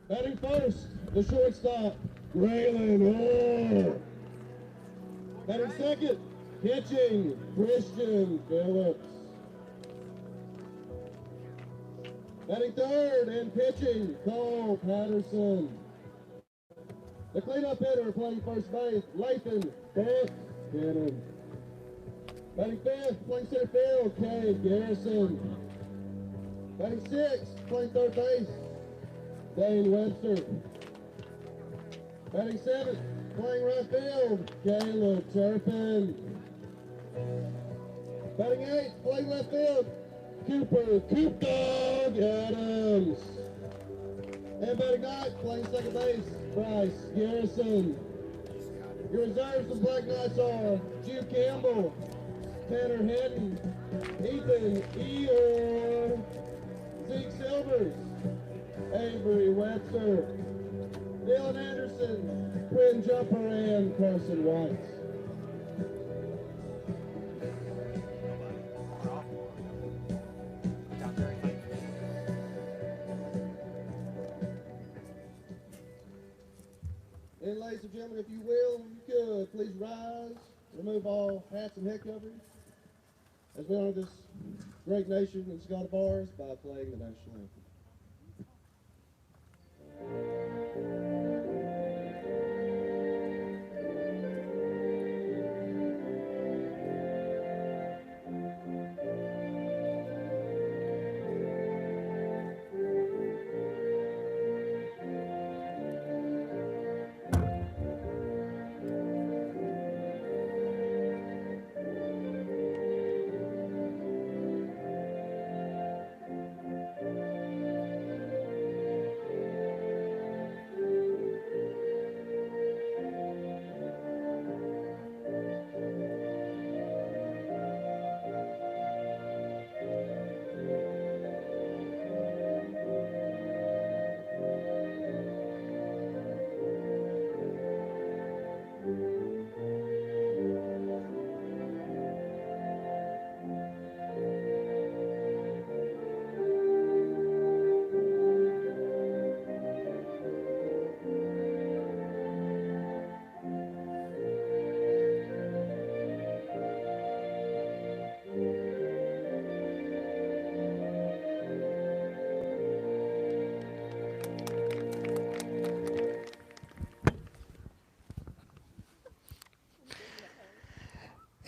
Batting first, the shortstop, Braylon Orr. Batting second, pitching, Christian Phillips. Batting third and pitching, Cole Patterson. The cleanup hitter playing first base, Lathan Buchanan. Batting fifth, playing center field, Cade Garrison. Batting sixth, playing third base, Dane Webster. Batting seventh, playing right field, Caleb Turpin. Batting eighth, playing left field, Coop Dog Adams. And batting ninth, playing second base, Bryce Garrison. Your reserves of Black Knights are Jude Campbell, Tanner Hedden, Ethan Eeyore, Zeke Silvers, Avery Webster, Dylan Anderson, Quinn Jumper, and Carson White. And ladies and gentlemen, if you will, if you could, please rise, remove all hats and head coverings as we honor this great nation and Scott of ours by playing the national anthem.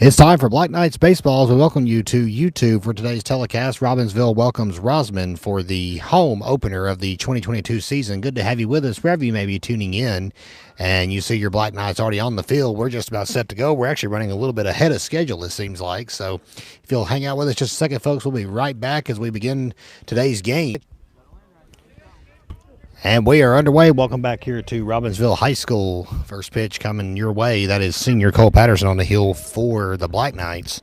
It's time for Black Knights Baseball as we welcome you to YouTube for today's telecast. Robbinsville welcomes Rosman for the home opener of the 2022 season. Good to have you with us wherever you may be tuning in. And you see your Black Knights already on the field. We're just about set to go. We're actually running a little bit ahead of schedule, it seems like. So if you'll hang out with us just a second, folks, we'll be right back as we begin today's game. And we are underway. Welcome back here to Robbinsville High School. First pitch coming your way. That is senior Cole Patterson on the hill for the Black Knights.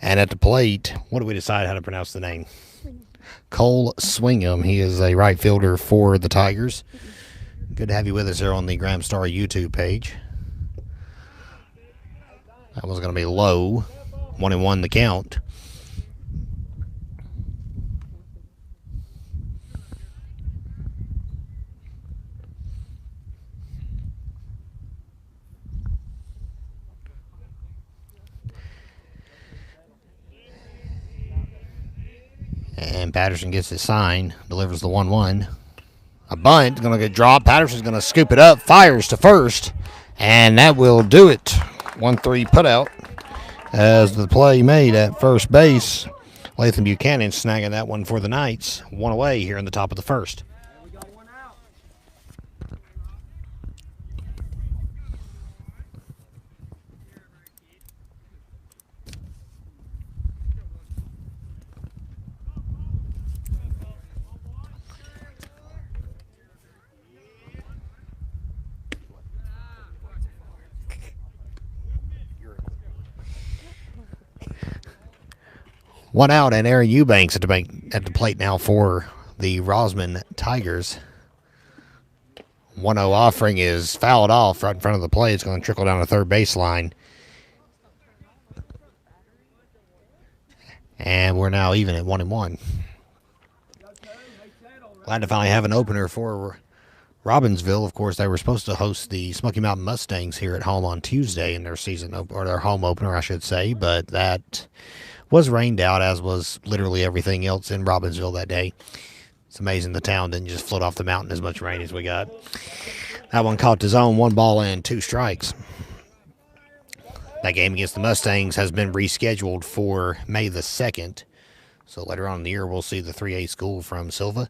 And at the plate, what do we decide how to pronounce the name? Cole Swingham. He is a right fielder for the Tigers. Good to have you with us here on the Graham Star YouTube page. That was going to be low. 1-1 the count. And Patterson gets his sign, delivers the 1-1. A bunt, going to get dropped. Patterson's going to scoop it up, fires to first, and that will do it. 1-3 putout as the play made at first base. Lathan Buchanan snagging that one for the Knights. One away here in the top of the first. One out, and Aaron Eubanks at the plate now for the Rosman Tigers. 1-0 offering is fouled off right in front of the plate. It's going to trickle down the third baseline. And we're now even at 1-1. Glad to finally have an opener for Robbinsville, of course, they were supposed to host the Smoky Mountain Mustangs here at home on Tuesday in their or their home opener, I should say, but that was rained out, as was literally everything else in Robbinsville that day. It's amazing the town didn't just float off the mountain as much rain as we got. That one caught the zone, 1 ball and 2 strikes. That game against the Mustangs has been rescheduled for May the 2nd. So later on in the year, we'll see the 3A school from Silva.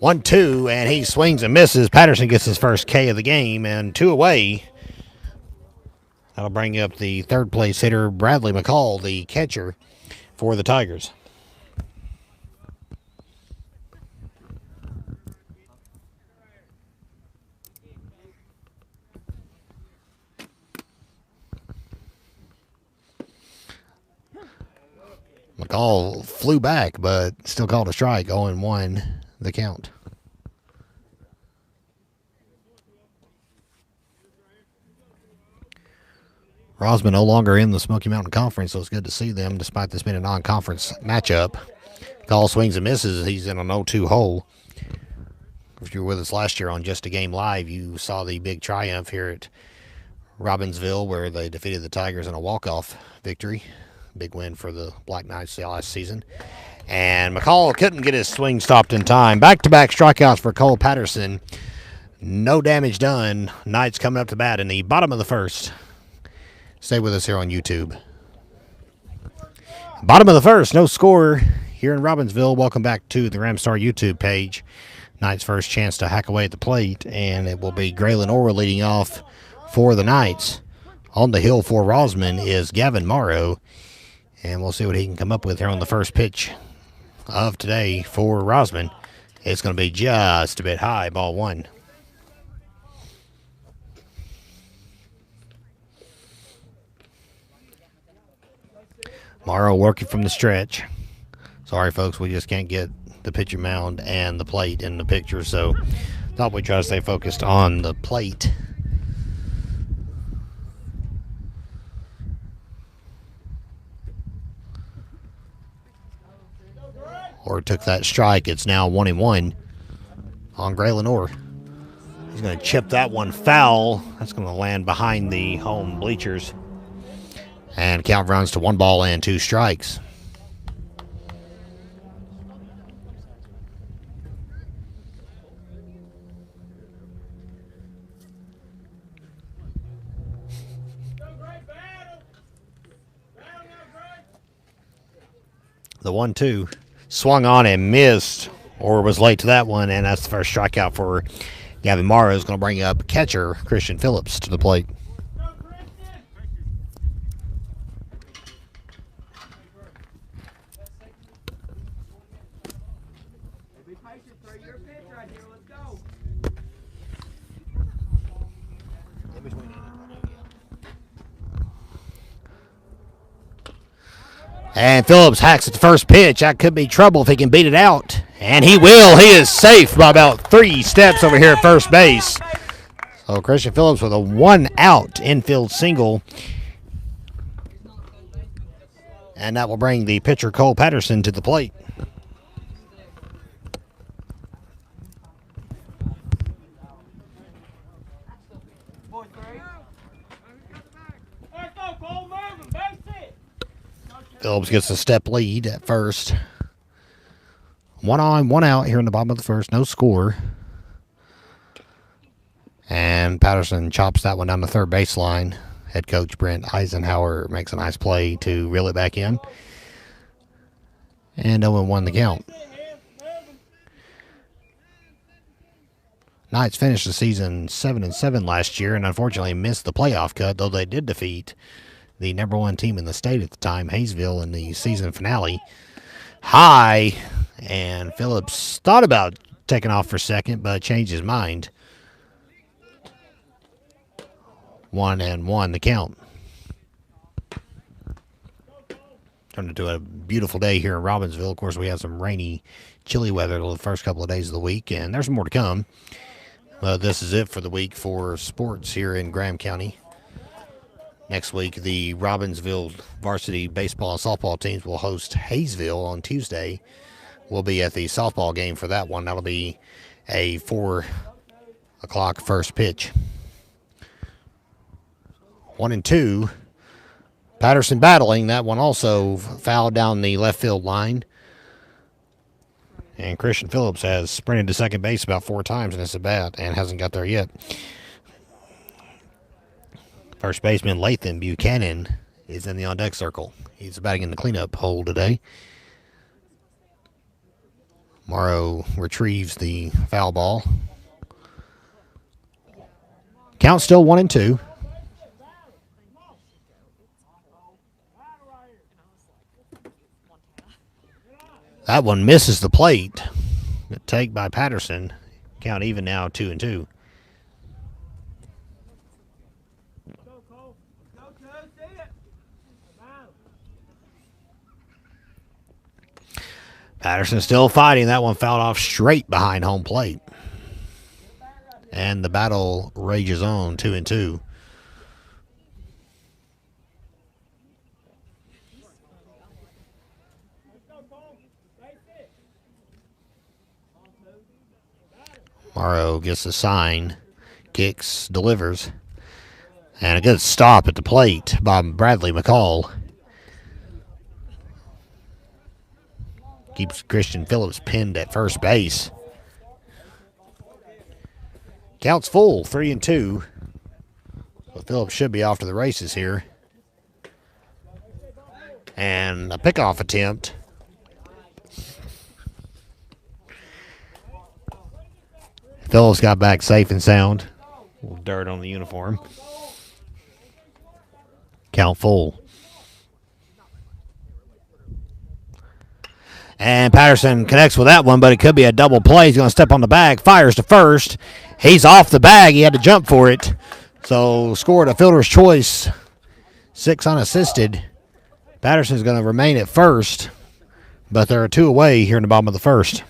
1-2, and he swings and misses. Patterson gets his first K of the game, and 2 away. That'll bring up the third place hitter, Bradley McCall, the catcher for the Tigers. McCall flew back, but still called a strike. 0-1 the count. Rosman no longer in the Smoky Mountain Conference, so it's good to see them despite this being a non-conference matchup. McCall swings and misses. He's in an 0-2 hole. If you were with us last year on Just a Game Live, you saw the big triumph here at Robbinsville where they defeated the Tigers in a walk-off victory. Big win for the Black Knights last season. And McCall couldn't get his swing stopped in time. Back-to-back strikeouts for Cole Patterson. No damage done. Knights coming up to bat in the bottom of the first. Stay with us here on YouTube. Bottom of the first, no score here in Robbinsville. Welcome back to the Ramstar YouTube page. Knights' first chance to hack away at the plate, and it will be Graylin Orr leading off for the Knights. On the hill for Rosman is Gavin Morrow. And we'll see what he can come up with here on the first pitch of today for Rosman. It's going to be just a bit high, ball 1. Morrow working from the stretch. Sorry, folks, we just can't get the pitcher mound and the plate in the picture, so thought we'd try to stay focused on the plate. Orr took that strike. It's now 1-1 on Graylin Orr. He's going to chip that one foul. That's going to land behind the home bleachers. And count runs to 1 ball and 2 strikes. The 1-2 swung on and missed, or was late to that one, and that's the first strikeout for Gavin Morrow. Is going to bring up catcher Christian Phillips to the plate. And Phillips hacks at the first pitch. That could be trouble if he can beat it out. And he will. He is safe by about 3 steps over here at first base. So Christian Phillips with a 1-out infield single. And that will bring the pitcher Cole Patterson to the plate. Phillips gets a step lead at first. 1 on, 1 out here in the bottom of the first. No score. And Patterson chops that one down the third baseline. Head coach Brent Eisenhower makes a nice play to reel it back in. And 0-1 the count. Knights finished the season 7-7 last year and unfortunately missed the playoff cut, though they did defeat the number 1 team in the state at the time, Hayesville, in the season finale. High, and Phillips thought about taking off for second, but changed his mind. 1-1 the count. Turned into a beautiful day here in Robbinsville. Of course, we had some rainy, chilly weather the first couple of days of the week, and there's more to come. This is it for the week for sports here in Graham County. Next week, the Robbinsville varsity baseball and softball teams will host Hayesville on Tuesday. We'll be at the softball game for that one. That'll be a 4 o'clock first pitch. 1-2. Patterson battling. That one also fouled down the left field line. And Christian Phillips has sprinted to second base about 4 times in this at bat and hasn't got there yet. First baseman Lathan Buchanan is in the on-deck circle. He's batting in the cleanup hole today. Morrow retrieves the foul ball. Count still 1-2. That one misses the plate. Good take by Patterson. Count even now, 2-2. Patterson still fighting. That one fouled off straight behind home plate. And the battle rages on, 2-2. Morrow gets a sign, kicks, delivers. And a good stop at the plate by Bradley McCall. Keeps Christian Phillips pinned at first base. Count's full, 3-2. So Phillips should be off to the races here. And a pickoff attempt. Phillips got back safe and sound. A little dirt on the uniform. Count full. And Patterson connects with that one, but it could be a double play. He's going to step on the bag, fires to first. He's off the bag. He had to jump for it. So scored a fielder's choice. 6 unassisted. Patterson's going to remain at first, but there are 2 away here in the bottom of the first.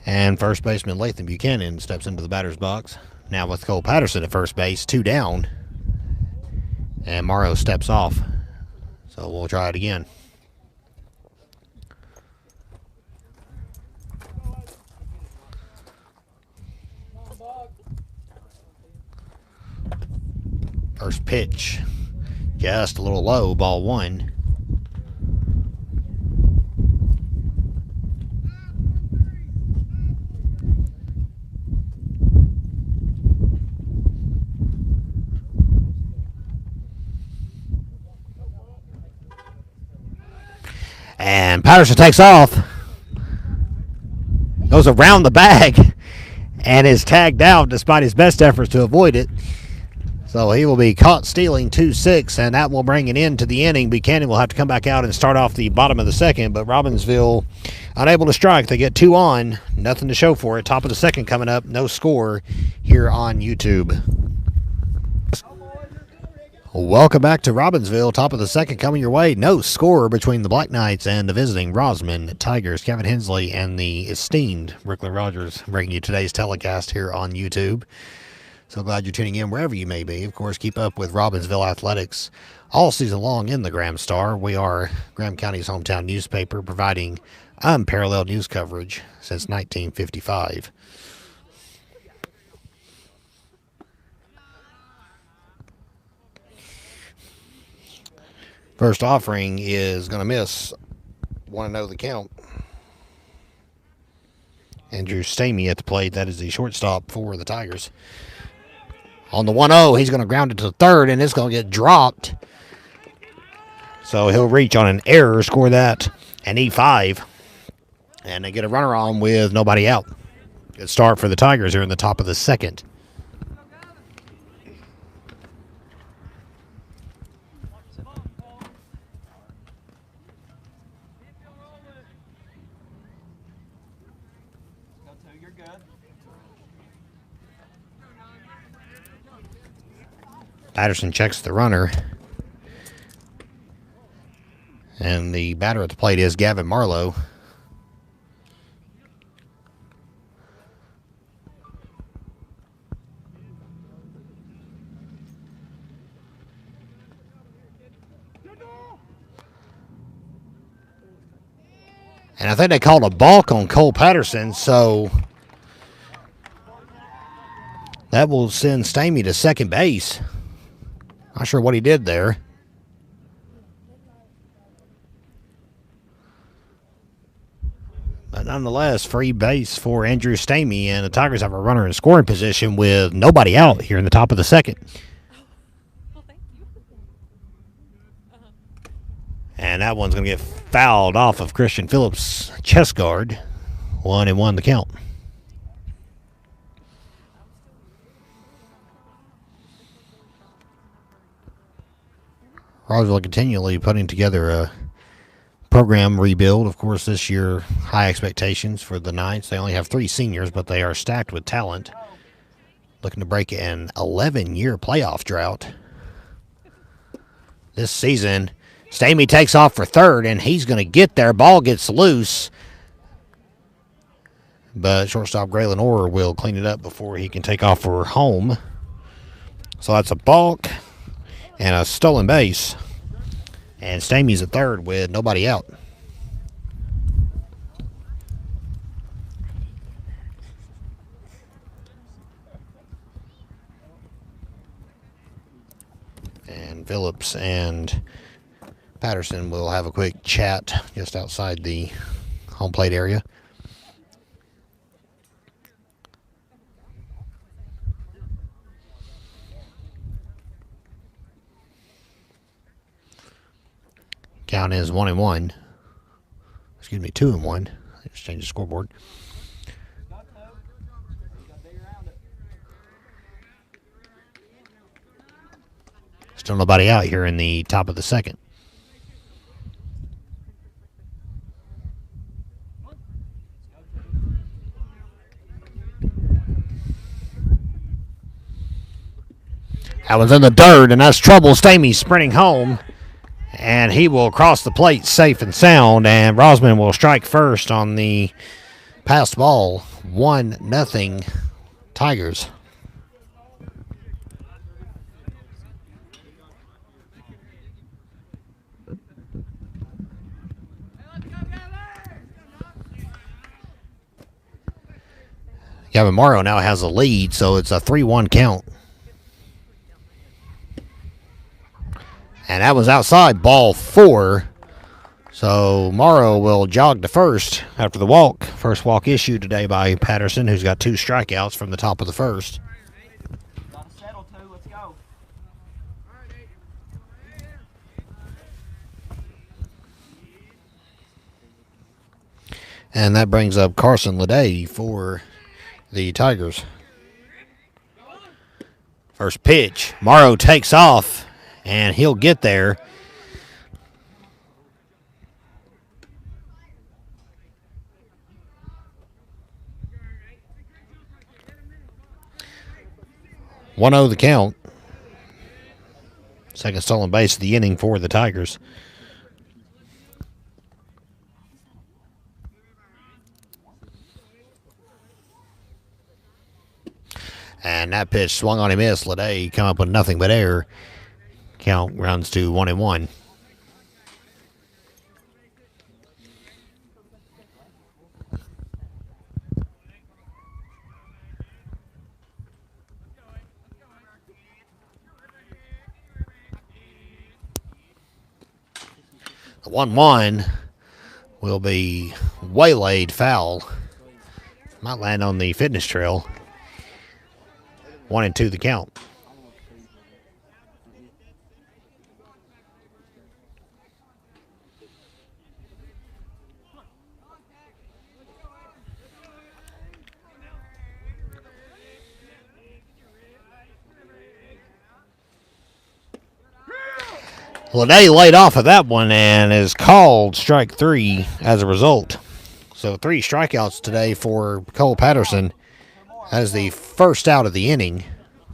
And first baseman Lathan Buchanan steps into the batter's box. Now with Cole Patterson at first base, 2 down. And Morrow steps off. So we'll try it again. First pitch, just a little low, ball 1. And Patterson takes off, goes around the bag, and is tagged out despite his best efforts to avoid it. So he will be caught stealing 2-6, and that will bring an end to the inning. Buchanan will have to come back out and start off the bottom of the second, but Robbinsville unable to strike. They get 2 on, nothing to show for it. Top of the second coming up, no score here on YouTube. Welcome back to Robbinsville. Top of the second coming your way. No score between the Black Knights and the visiting Rosman Tigers. Kevin Hensley and the esteemed Brickley Rogers bringing you today's telecast here on YouTube. So glad you're tuning in wherever you may be. Of course, keep up with Robbinsville athletics all season long in the Graham Star. We are Graham County's hometown newspaper, providing unparalleled news coverage since 1955. First offering is going to miss. Want to know the count. Andrew Stamey at the plate. That is the shortstop for the Tigers. On the 1-0, he's going to ground it to third, and it's going to get dropped. So he'll reach on an error, score that, an E5. And they get a runner on with nobody out. Good start for the Tigers here in the top of the second. Patterson checks the runner. And the batter at the plate is Gavin Marlowe. And I think they called a balk on Cole Patterson, so that will send Stamey to second base. Not sure what he did there. But nonetheless, free base for Andrew Stamey, and the Tigers have a runner in scoring position with nobody out here in the top of the second. And that one's going to get fouled off of Christian Phillips' chest guard. 1-1 the count. Robbinsville continually putting together a program rebuild. Of course, this year, high expectations for the Knights. They only have 3 seniors, but they are stacked with talent. Looking to break an 11-year playoff drought. This season, Stamey takes off for third, and he's going to get there. Ball gets loose. But shortstop Graylin Orr will clean it up before he can take off for home. So that's a balk and a stolen base. And Stamey's at third with nobody out. And Phillips and Patterson will have a quick chat just outside the home plate area. Count is 1-1. Excuse me, 2-1. Let's change the scoreboard. Still nobody out here in the top of the second. That one's in the dirt, and that's trouble. Stamey sprinting home, and he will cross the plate safe and sound, and Rosman will strike first on the passed ball. 1-0 Tigers. Gavin Morrow now has a lead, so it's a 3-1 count. And that was outside, ball 4. So Morrow will jog to first after the walk. First walk issued today by Patterson, who's got 2 strikeouts from the top of the first. Let's go. And that brings up Carson Leday for the Tigers. First pitch, Morrow takes off, and he'll get there. One-0 the count. Second stolen base of the inning for the Tigers. And that pitch swung on and missed. Leday come up with nothing but air. Count runs to 1-1. The 1-1 will be waylaid foul. Might land on the fitness trail. 1-2 the count. Leday laid off of that one and is called strike 3 as a result. So 3 strikeouts today for Cole Patterson. That is the first out of the inning.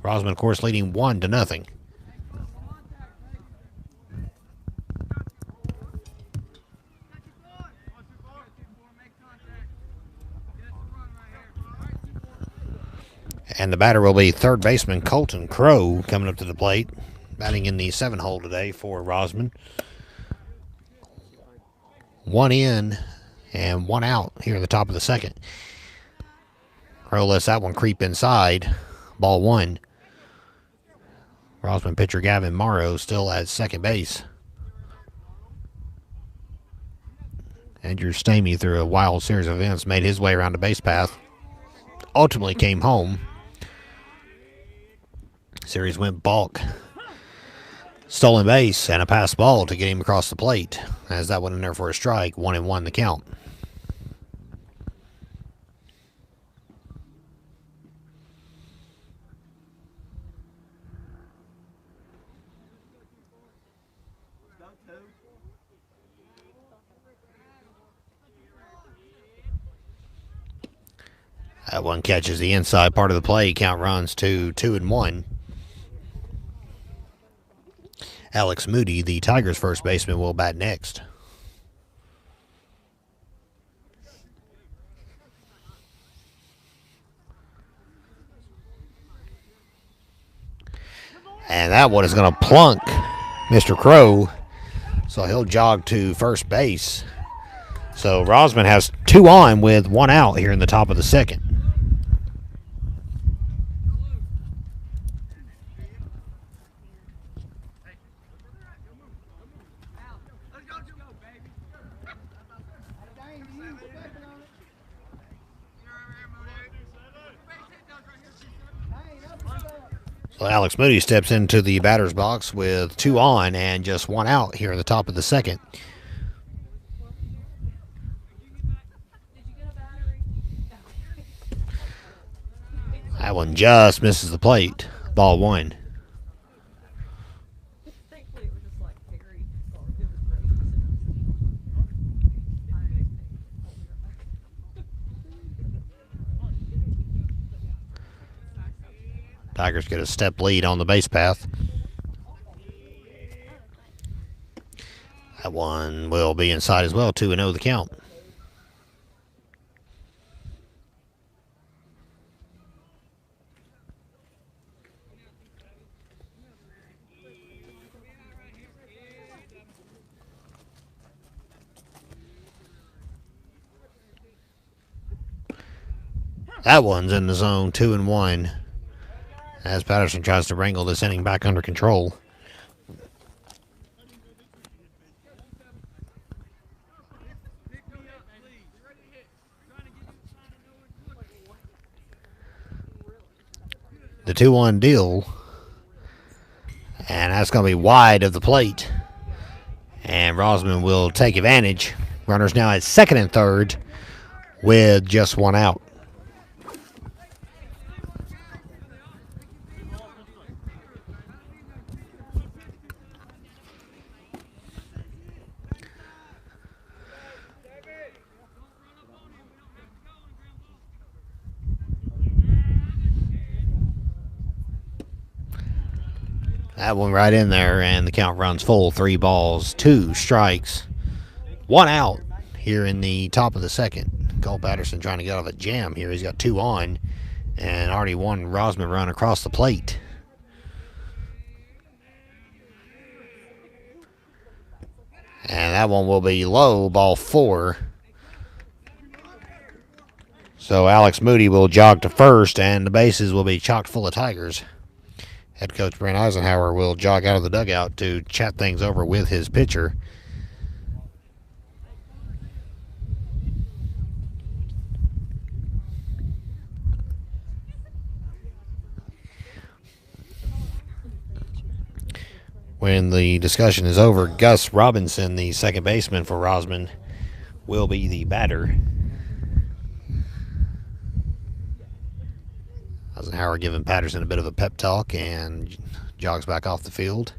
Rosman, of course, leading 1-0. And the batter will be third baseman Colton Crow coming up to the plate. Batting in the 7-hole today for Rosman. 1 in And 1 out here in the top of the second. Crow lets that one creep inside. Ball 1. Rosman pitcher Gavin Morrow still at second base. Andrew Stamey, through a wild series of events, made his way around the base path. Ultimately came home. Series went balk. Stolen base and a pass ball to get him across the plate. As that went in there for a strike, 1-1 the count. That one catches the inside part of the play. Count runs to 2-1. Alex Moody, the Tigers' first baseman, will bat next. And that one is going to plunk Mr. Crow. So he'll jog to first base. So Rosman has 2 on with 1 out here in the top of the second. So Alex Moody steps into the batter's box with 2 on and just 1 out here in the top of the second. That one just misses the plate. Ball 1. Tigers get a step lead on the base path. That one will be inside as well. 2-0 the count. That one's in the zone. 2-1. As Patterson tries to wrangle this inning back under control. The 2-1 deal. And that's going to be wide of the plate. And Rosman will take advantage. Runners now at second and third with just 1 out. That one right in there, and the count runs full. 3 balls, 2 strikes, 1 out here in the top of the second. Cole Patterson trying to get out of a jam here. He's got 2 on and already 1 Rosman run across the plate. And that one will be low, ball 4. So Alex Moody will jog to first, and the bases will be chock full of Tigers. Head coach Brent Eisenhower will jog out of the dugout to chat things over with his pitcher. When the discussion is over, Gus Robinson, the second baseman for Rosman, will be the batter. Eisenhower giving Patterson a bit of a pep talk and jogs back off the field.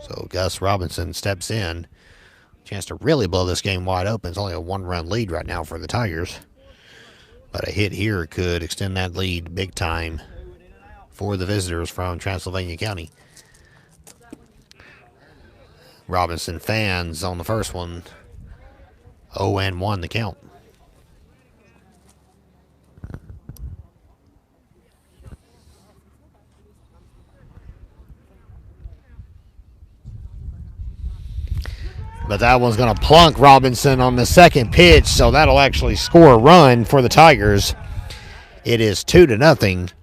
So Gus Robinson steps in. Chance to really blow this game wide open. It's only a 1-run lead right now for the Tigers. But a hit here could extend that lead big time for the visitors from Transylvania County. Robinson fans on the first one. 0-1 the count. But that one's going to plunk Robinson on the second pitch, so that'll actually score a run for the Tigers. It is 2-0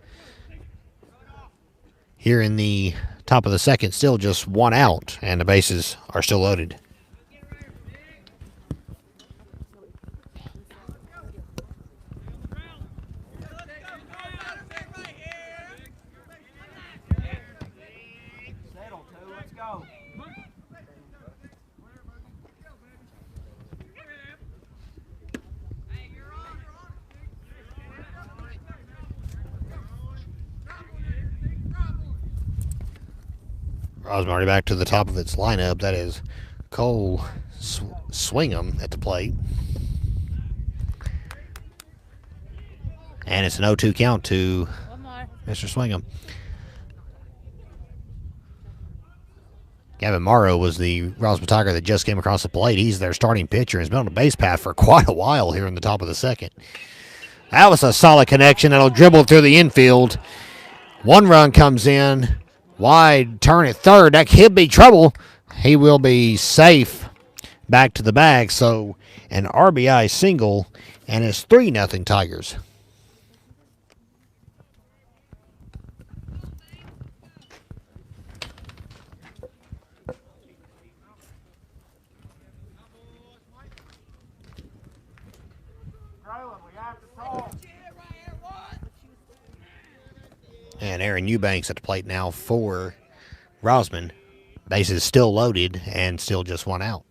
here in the top of the second. Still just one out, and the bases are still loaded. Rosman already back to the top of its lineup. That is Cole Swingham at the plate. And it's an 0-2 count to Mr. Swingham. Gavin Morrow was the Rosman Tiger that just came across the plate. He's their starting pitcher and has been on the base path for quite a while here in the top of the second. That was a solid connection. That'll dribble through the infield. One run comes in. Wide turn at third. That could be trouble. He will be safe back to the bag. So an RBI single, and it's 3-0 Tigers. And Aaron Eubanks at the plate now for Rosman. Bases still loaded and still just one out.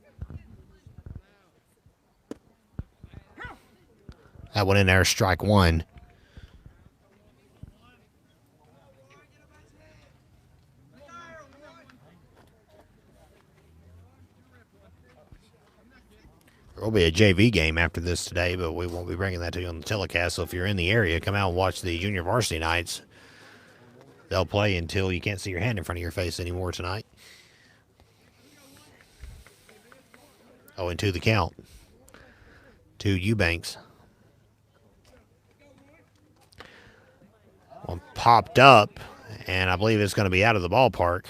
That one in there, strike one. There will be a JV game after this today, but we won't be bringing that to you on the telecast. So if you're in the area, come out and watch the junior varsity nights. They'll play until you can't see your hand in front of your face anymore tonight. 0-2 the count to Eubanks. One popped up, and I believe it's going to be out of the ballpark.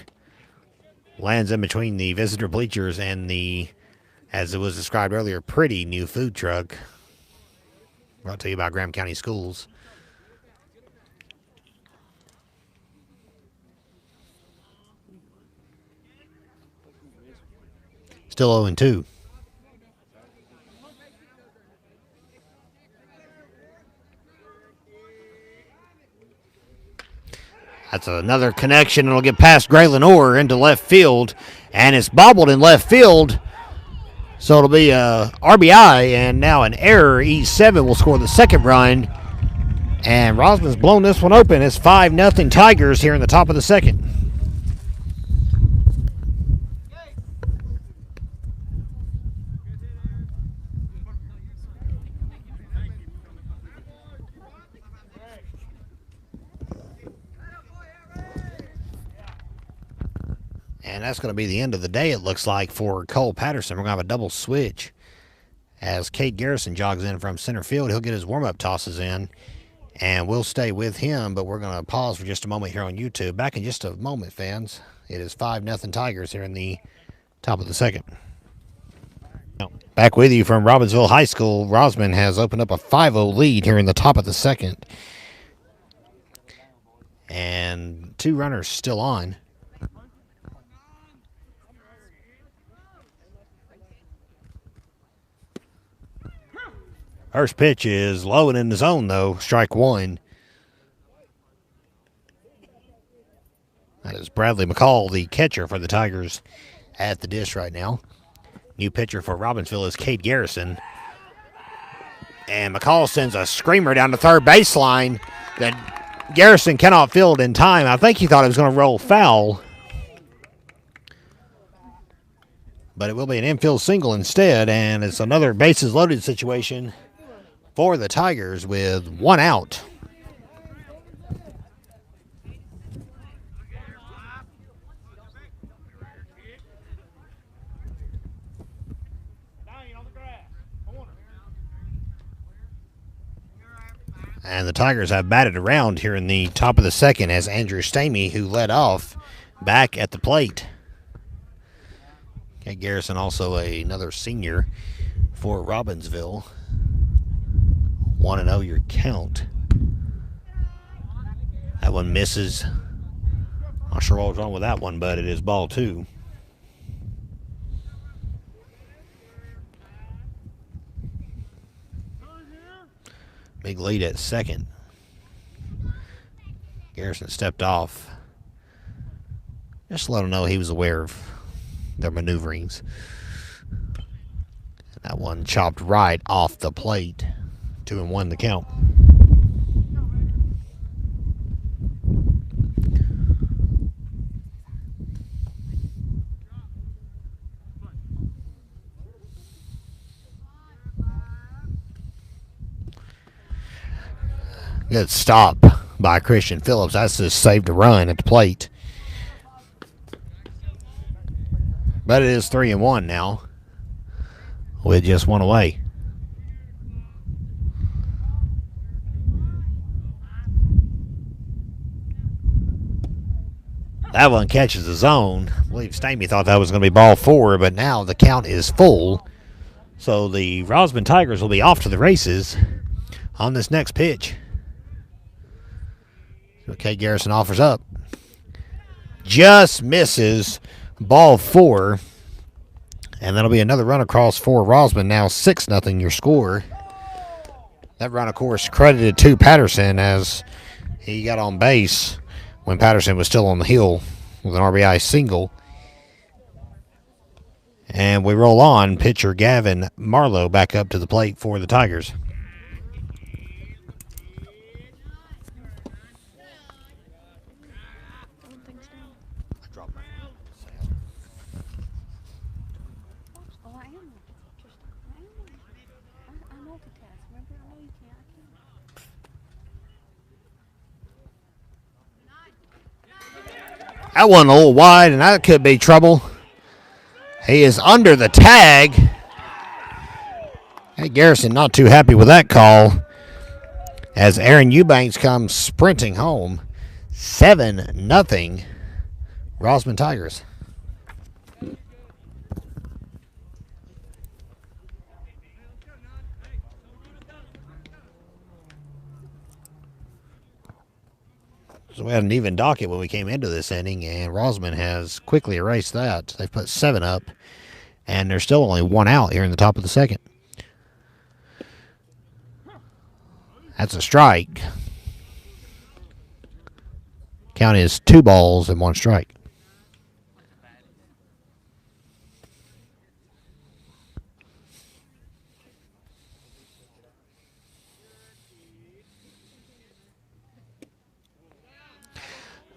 Lands in between the visitor bleachers and the, as it was described earlier, pretty new food truck. Brought to you by Graham County Schools. Still 0-2. That's another connection. It'll get past Graylin Orr into left field, and it's bobbled in left field. So it'll be a RBI, and now an error. E7 will score the second run, and Rosman's blown this one open. It's 5-0 Tigers here in the top of the second. And that's going to be the end of the day, it looks like, for Cole Patterson. We're going to have a double switch as Cade Garrison jogs in from center field. He'll get his warm-up tosses in, and we'll stay with him, but we're going to pause for just a moment here on YouTube. Back in just a moment, fans. It is 5-0 Tigers here in the top of the second. Back with you from Robbinsville High School. Rosman has opened up a 5-0 lead here in the top of the second. And two runners still on. First pitch is low and in the zone, though. Strike one. That is Bradley McCall, the catcher for the Tigers, at the dish right now. New pitcher for Robbinsville is Cade Garrison. And McCall sends a screamer down the third baseline that Garrison cannot field in time. I think he thought it was going to roll foul. But it will be an infield single instead, and it's another bases loaded situation for the Tigers with one out. And the Tigers have batted around here in the top of the second as Andrew Stamey, who led off, back at the plate. Okay, Garrison also another senior for Robbinsville. 1-0 your count. That one misses. Not sure what was wrong with that one, but it is ball 2. Big lead at second. Garrison stepped off. Just to let him know he was aware of their maneuverings. That one chopped right off the plate. 2-1 the count. Good stop by Christian Phillips. That's just saved a run at the plate. But it is 3-1 now, with just one away. That one catches the zone. I believe Stamey thought that was going to be ball 4, but now the count is full. So the Rosman Tigers will be off to the races on this next pitch. Okay, Garrison offers up. Just misses ball 4. And that'll be another run across for Rosman. Now 6-0 your score. That run, of course, credited to Patterson as he got on base when Patterson was still on the hill with an RBI single. And we roll on. Pitcher Gavin Marlowe back up to the plate for the Tigers. That one a little wide, and that could be trouble. He is under the tag. Hey, Garrison not too happy with that call as Aaron Eubanks comes sprinting home. 7-0 Rosman Tigers. So we had an even docket when we came into this inning, and Rosman has quickly erased that. They've put 7 up, and there's still only 1 out here in the top of the second. That's a strike. Count is 2 balls and 1 strike.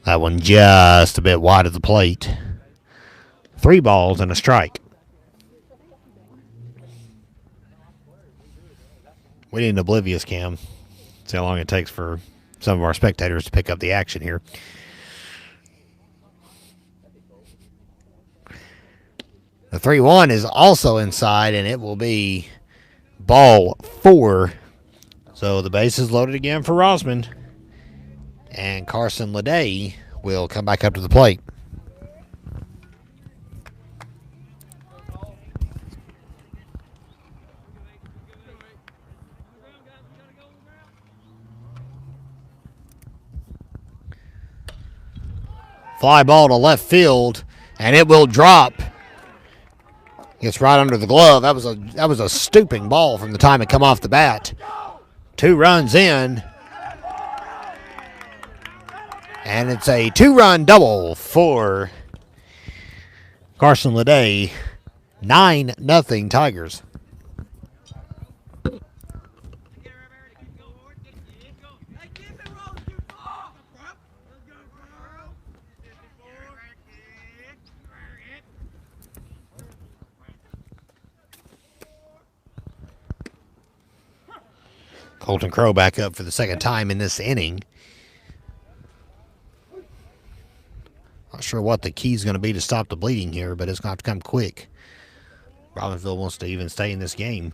That one just a bit wide of the plate. 3 balls and a strike. We need an oblivious cam. See how long it takes for some of our spectators to pick up the action here. The 3-1 is also inside, and it will be ball 4. So the base is loaded again for Rosman. And Carson Leday will come back up to the plate. Fly ball to left field, and it will drop. Gets right under the glove. That was a stooping ball from the time it come off the bat. 2 runs in. And it's a 2-run double for Carson Leday. 9-0 Tigers. Colton Crow back up for the second time in this inning. Not sure what the key is going to be to stop the bleeding here, but it's going to have to come quick. Robbinsville wants to even stay in this game.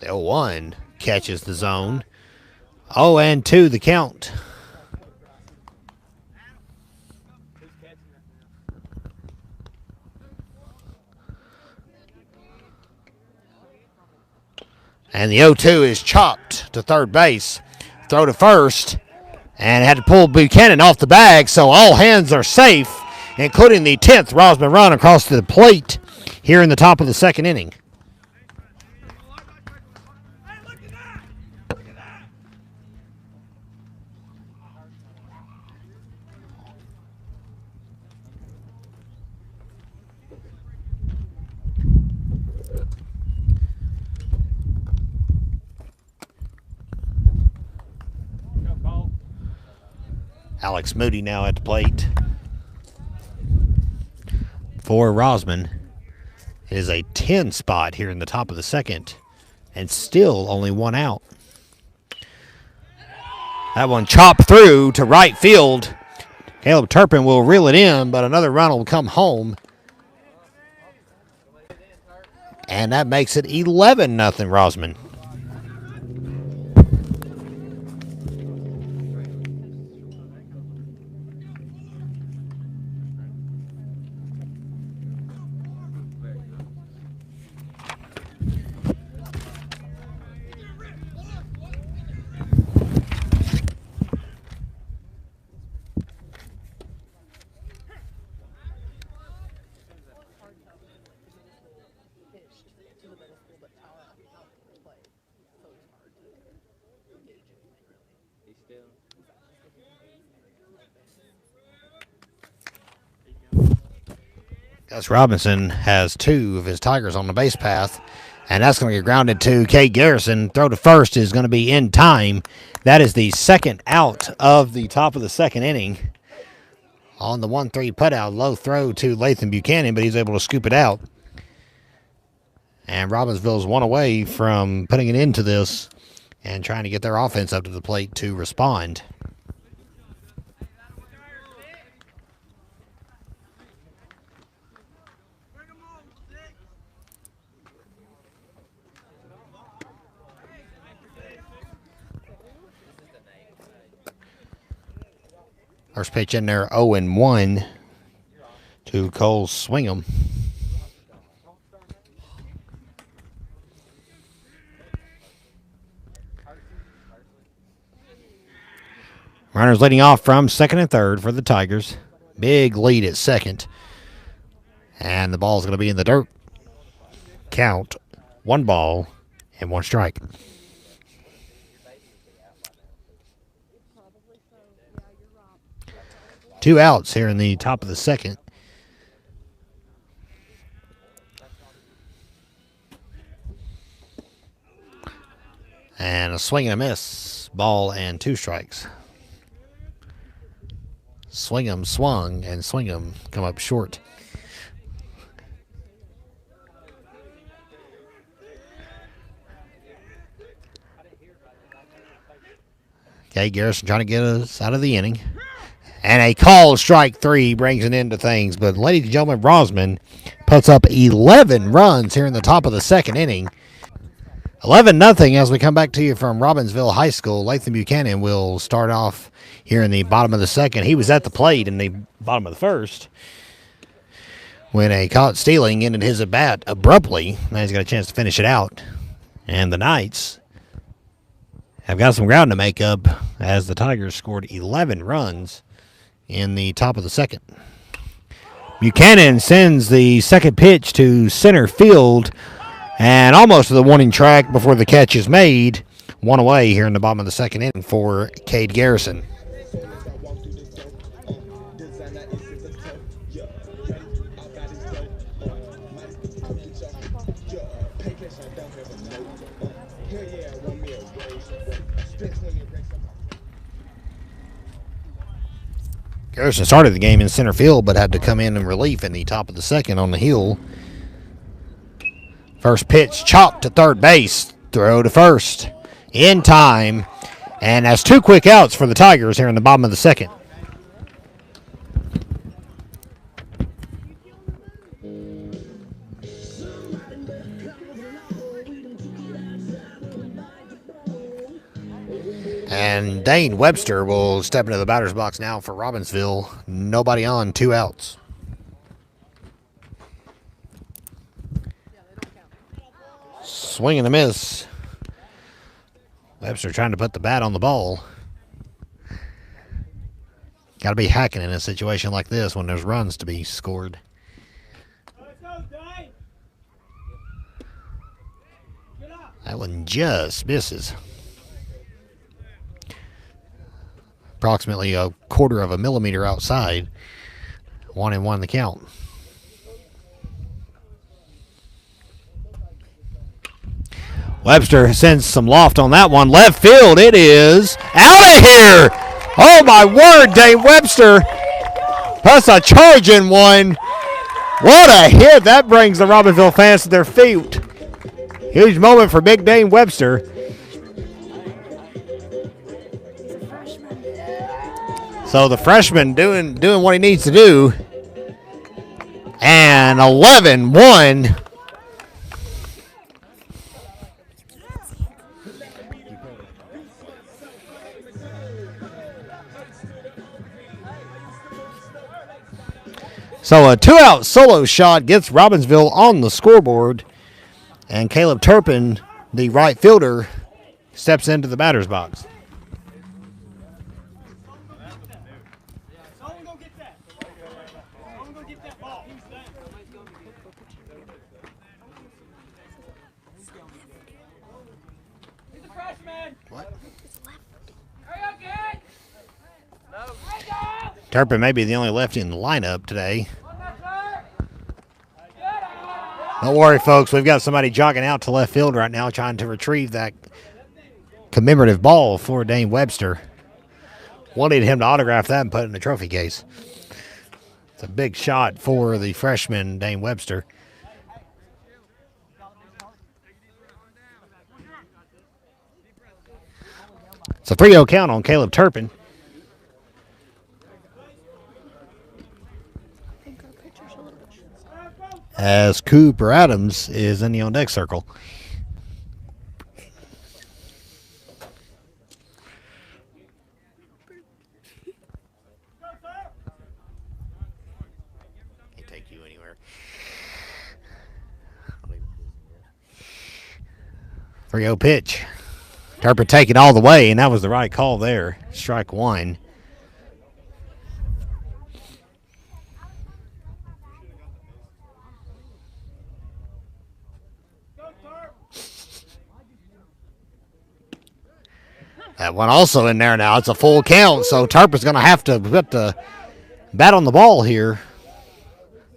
The 0-1 catches the zone. 0-2 the count. And the 0-2 is chopped to third base. Throw to first. And had to pull Buchanan off the bag, so all hands are safe, including the 10th Rosman run across the plate here in the top of the second inning. Alex Moody now at the plate. For Rosman, it is a 10 spot here in the top of the second, and still only one out. That one chopped through to right field. Caleb Turpin will reel it in, but another run will come home. And that makes it 11-0 Rosman. Gus Robinson has two of his Tigers on the base path, and that's going to get grounded to Cade Garrison. Throw to first is going to be in time. That is the second out of the top of the second inning. On the 1-3 putout, low throw to Latham Buchanan, but he's able to scoop it out. And Robbinsville's one away from putting it into this and trying to get their offense up to the plate to respond. First pitch in there, 0-1 to Cole Swingham. Runners leading off from second and third for the Tigers. Big lead at second. And the ball's going to be in the dirt. Count, 1 ball and 1 strike. Two outs here in the top of the second. And a swing and a miss. Ball and 2 strikes. Swingham swung, and Swingham come up short. Okay, Garrison trying to get us out of the inning. And a called strike 3 brings an end to things. But, ladies and gentlemen, Rosman puts up 11 runs here in the top of the second inning. 11-0 as we come back to you from Robbinsville High School. Latham Buchanan will start off here in the bottom of the second. He was at the plate in the bottom of the first when a caught stealing ended his at-bat abruptly. Now he's got a chance to finish it out. And the Knights have got some ground to make up as the Tigers scored 11 runs in the top of the second. Buchanan sends the second pitch to center field and almost to the warning track before the catch is made. One away here in the bottom of the second inning for Cade Garrison. Garrison started the game in center field, but had to come in relief in the top of the second on the hill. First pitch chopped to third base. Throw to first. In time. And that's 2 quick outs for the Tigers here in the bottom of the second. And Dane Webster will step into the batter's box now for Robbinsville. Nobody on, 2 outs. Swing and a miss. Webster trying to put the bat on the ball. Got to be hacking in a situation like this when there's runs to be scored. That one just misses. Approximately a quarter of a millimeter outside. 1-1 the count. Webster sends some loft on that one. Left field, it is out of here. Oh, my word, Dane Webster. That's a charging one. What a hit. That brings the Robbinsville fans to their feet. Huge moment for Big Dane Webster. So the freshman doing what he needs to do. And 11-1. So a 2-out solo shot gets Robbinsville on the scoreboard. And Caleb Turpin, the right fielder, steps into the batter's box. Turpin may be the only lefty in the lineup today. Don't worry, folks. We've got somebody jogging out to left field right now trying to retrieve that commemorative ball for Dane Webster. Wanted him to autograph that and put it in the trophy case. It's a big shot for the freshman, Dane Webster. It's a 3-0 count on Caleb Turpin. As Cooper Adams is in the on-deck circle. Can't take you anywhere. 3-0 pitch. Turpin taking all the way, and that was the right call there. Strike one. That one also in there now. It's a full count, so Turpin's going to have to put the bat on the ball here.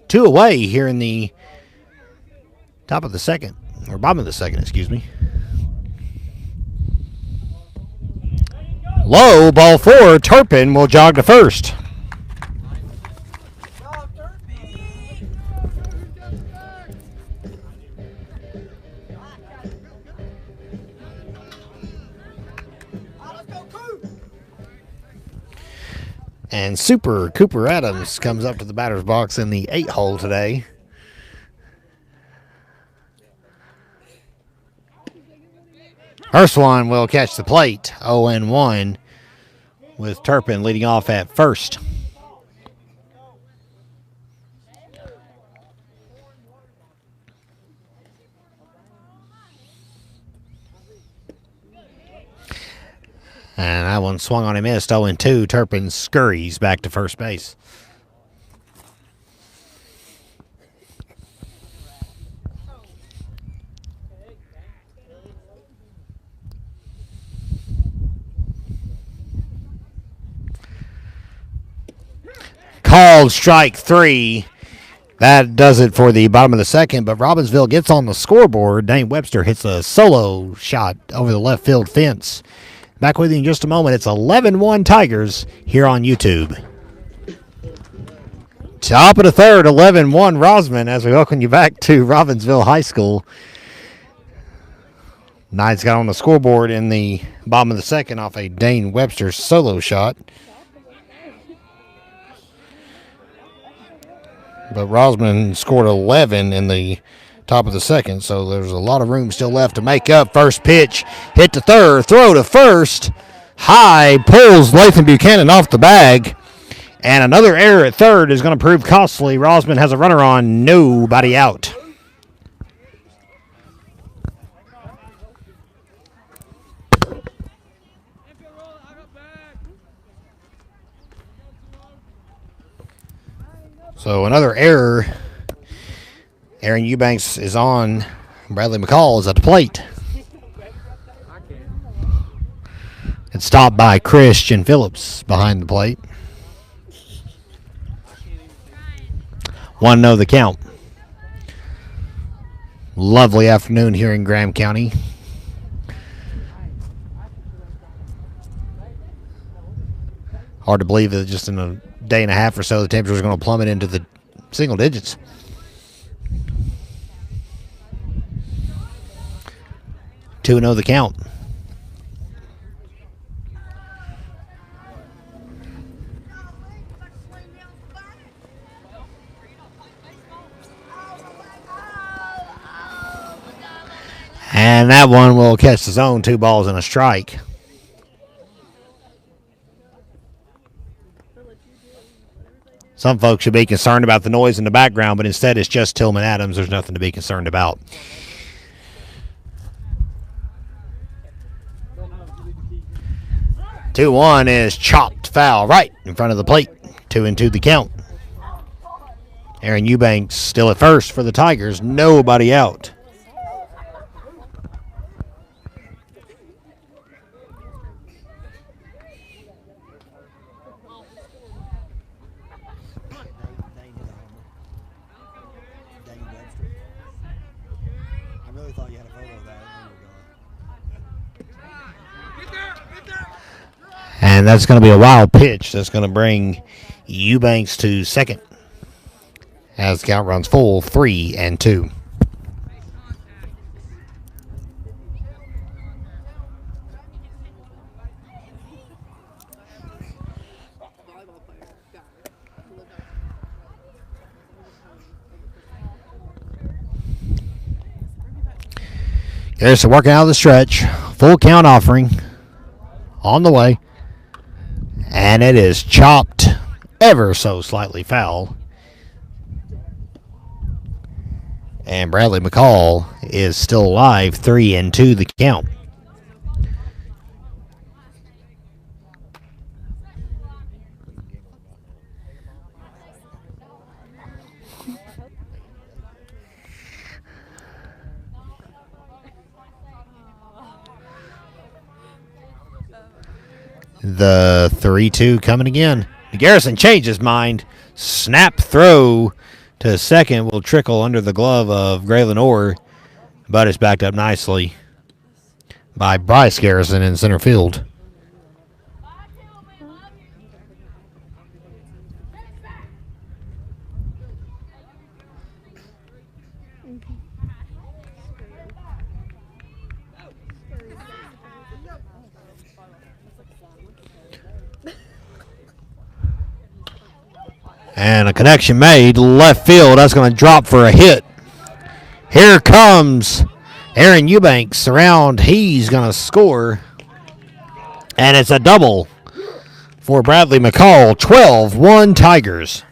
2 away here in the top of the second, or bottom of the second, excuse me. Low, ball 4. Turpin will jog to first. And Super Cooper Adams comes up to the batter's box in the 8 hole today. First one will catch the plate. 0-1 with Turpin leading off at first. And that one swung on and missed. 0-2. Turpin scurries back to first base. Called strike 3. That does it for the bottom of the second, but Robbinsville gets on the scoreboard. Dane Webster hits a solo shot over the left field fence. Back with you in just a moment. It's 11-1 Tigers here on YouTube. Top of the third, 11-1 Rosman, as we welcome you back to Robbinsville High School. Knights got on the scoreboard in the bottom of the second off a Dane Webster solo shot. But Rosman scored 11 in the top of the second, so there's a lot of room still left to make up. First pitch, hit to third, throw to first. High pulls Lathan Buchanan off the bag. And another error at third is going to prove costly. Rosman has a runner on, nobody out. So another error. Aaron Eubanks is on. Bradley McCall is at the plate. It's stopped by Christian Phillips behind the plate. 1-0 the count. Lovely afternoon here in Graham County. Hard to believe that just in a day and a half or so, the temperature is going to plummet into the single digits. Two and 0 the count. And that one will catch the zone. 2 balls and a strike. Some folks should be concerned about the noise in the background, but instead it's just Tillman Adams. There's nothing to be concerned about. Two one is chopped foul right in front of the plate. 2-2 the count. Aaron Eubanks still at first for the Tigers. Nobody out. And that's going to be a wild pitch. That's going to bring Eubanks to second as the count runs full, 3-2. Garrison working out of the stretch. Full count offering on the way. And it is chopped ever so slightly foul. And Bradley McCall is still alive, 3-2 the count. The 3-2 coming again. Garrison changed his mind. Snap throw to second will trickle under the glove of Graylin Orr, but it's backed up nicely by Bryce Garrison in center field. And a connection made left field. That's going to drop for a hit. Here comes Aaron Eubanks around. He's going to score. And it's a double for Bradley McCall. 12-1 Tigers.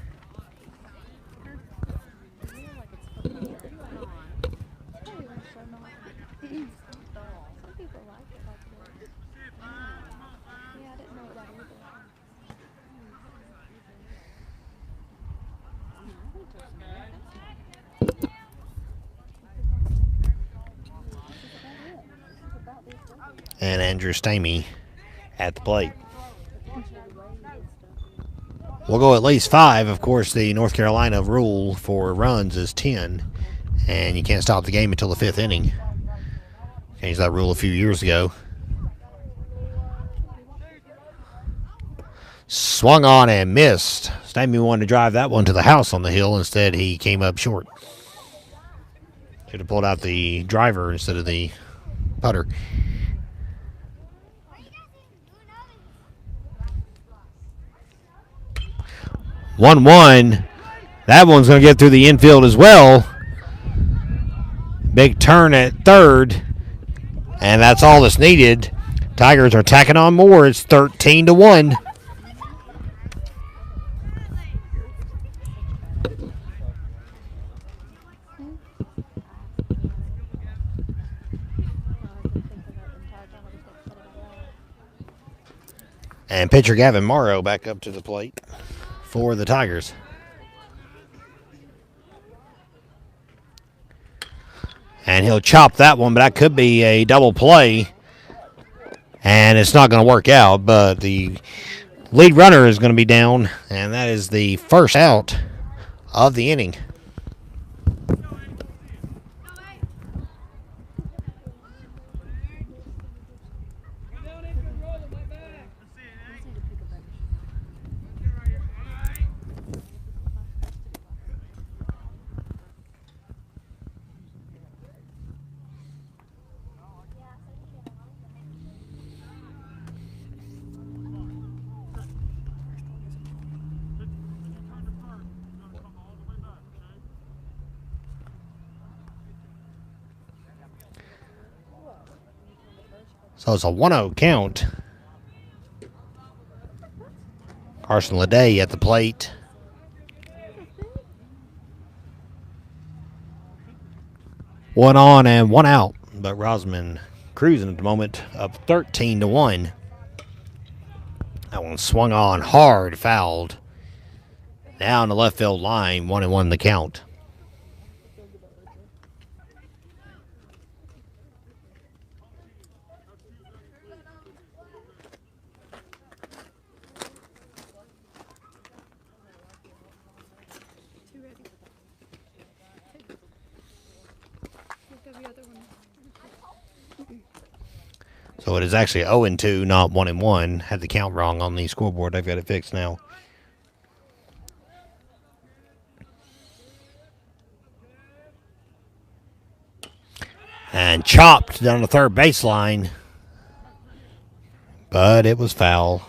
And Andrew Stamey at the plate. We'll go at least 5. Of course, the North Carolina rule for runs is 10, and you can't stop the game until the 5th inning. Changed that rule a few years ago. Swung on and missed. Stamey wanted to drive that one to the house on the hill. Instead, he came up short. Should have pulled out the driver instead of the putter. 1-1. That one's going to get through the infield as well. Big turn at third. And that's all that's needed Tigers are tacking on more. It's 13-1. And pitcher Gavin Morrow back up to the plate for the Tigers. And he'll chop that one, but that could be a double play. And it's not going to work out, but the lead runner is going to be down, and that is the first out of the inning. So it's a 1-0 count. Carson Leday at the plate. One on and one out, but Rosman cruising at the moment, up 13-1. That one swung on hard, fouled. Down the left field line, 1-1 the count. So it is actually 0-2, not 1-1. Had the count wrong on the scoreboard. They've got it fixed now. And chopped down the third baseline. But it was foul.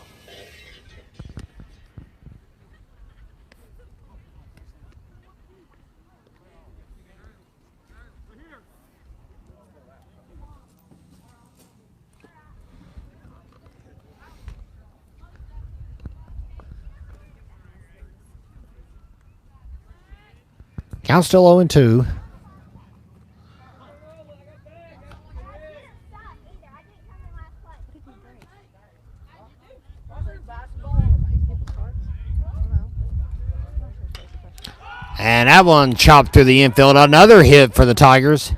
Count still 0-2. And that one chopped through the infield. Another hit for the Tigers.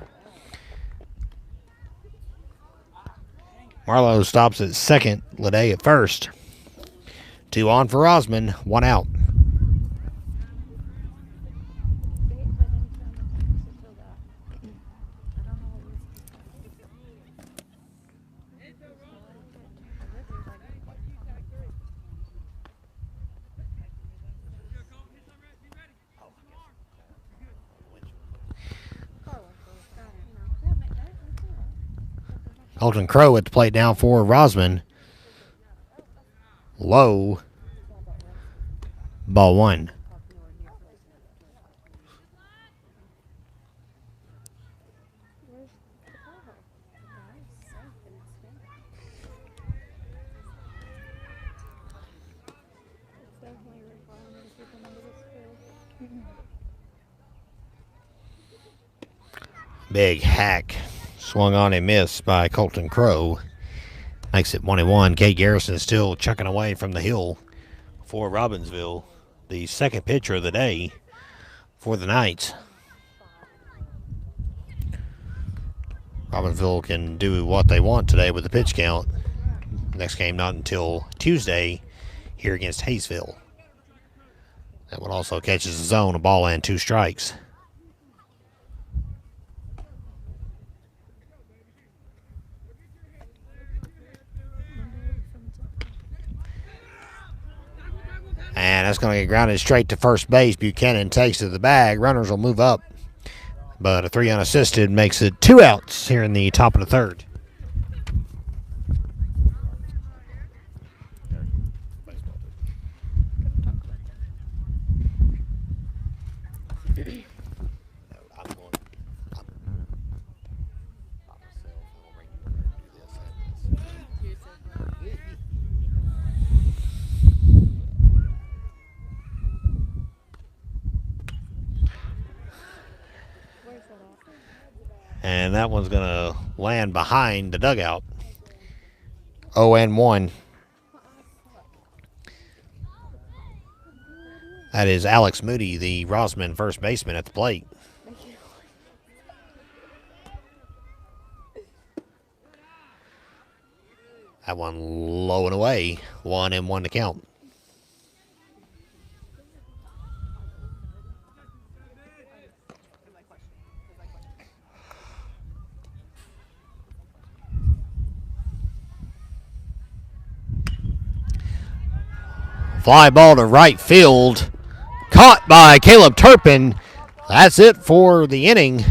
Marlowe stops at second. Leday at first. 2 on for Rosman. 1 out. Colton Crow at the plate now for Rosman. Low. Ball 1. Big hack. Swung on and missed by Colton Crow. Makes it 1-1. Kate Garrison still chucking away from the hill for Robbinsville. The second pitcher of the day for the Knights. Robbinsville can do what they want today with the pitch count. Next game not until Tuesday here against Hayesville. That one also catches the zone, a ball and 2 strikes. And that's going to get grounded straight to first base. Buchanan takes to the bag. Runners will move up. But a 3 unassisted makes it 2 outs here in the top of the third. And that one's going to land behind the dugout. 0-1. That is Alex Moody, the Rosman first baseman, at the plate. That one low and away. 1-1 to count. Fly ball to right field. Caught by Caleb Turpin. That's it for the inning.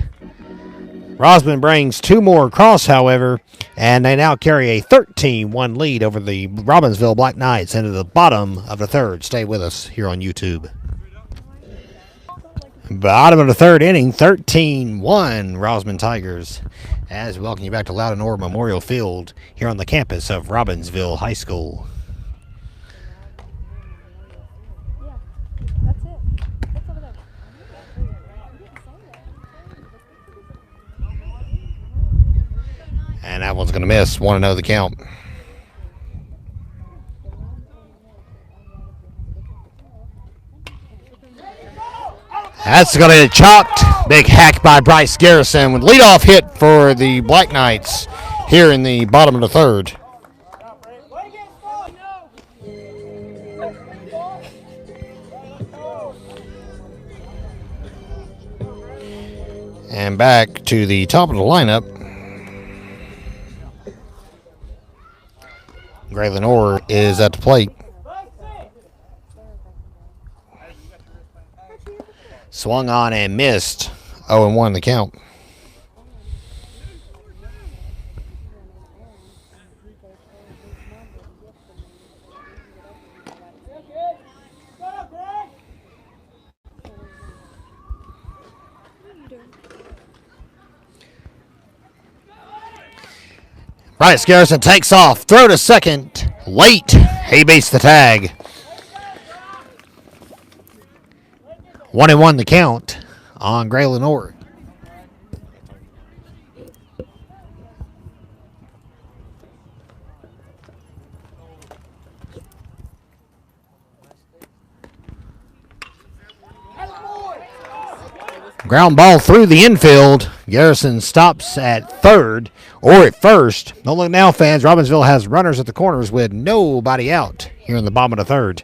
Rosman brings 2 more across, however, and they now carry a 13-1 lead over the Robbinsville Black Knights into the bottom of the third. Stay with us here on YouTube. Bottom of the third inning, 13-1 Rosman Tigers. As we welcome you back to Loudon Orr Memorial Field here on the campus of Robbinsville High School. And that one's going to miss. 1-0 the count. That's going to get chopped. Big hack by Bryce Garrison with leadoff hit for the Black Knights here in the bottom of the third. And back to the top of the lineup. Graylin Orr is at the plate. Swung on and missed. 0-1 the count. Bryce Garrison takes off. Throw to second. Late. He beats the tag. 1-1 the count on Graylin Orr. Ground ball through the infield. Garrison stops at third or at first. Don't look now, fans. Robbinsville has runners at the corners with nobody out here in the bottom of the third.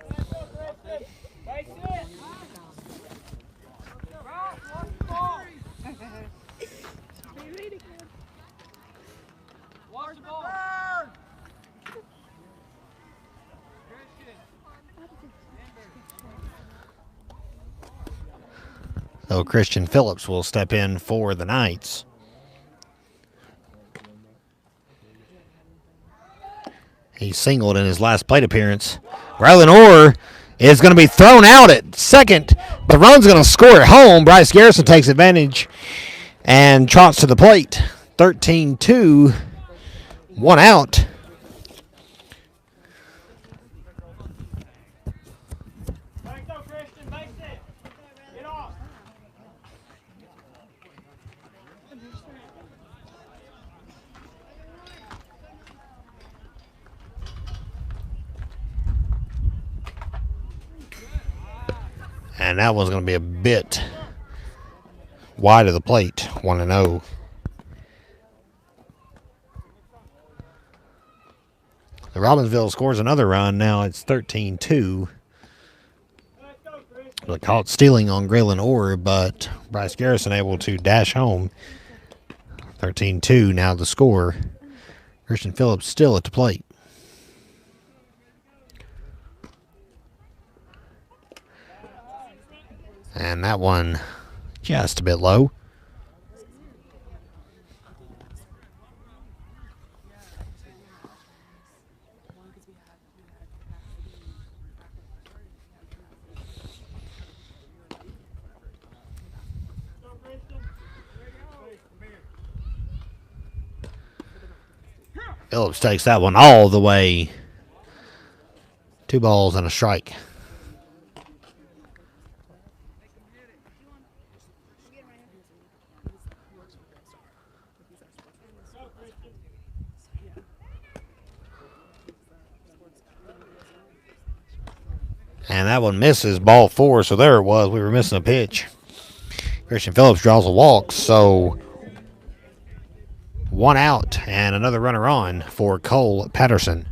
So Christian Phillips will step in for the Knights. He singled in his last plate appearance. Graylin Orr is going to be thrown out at second. The run's going to score at home. Bryce Garrison takes advantage and trots to the plate. 13-2, 1 out. And that one's going to be a bit wide of the plate, 1-0. The Robbinsville scores another run. Now it's 13-2. Caught stealing on Graylin Orr, but Bryce Garrison able to dash home. 13-2 now the score. Christian Phillips still at the plate. And that one just a bit low. Phillips takes that one all the way. 2 balls and a strike. And that one misses, ball 4. So there it was. We were missing a pitch. Christian Phillips draws a walk. So 1 out and another runner on for Cole Patterson.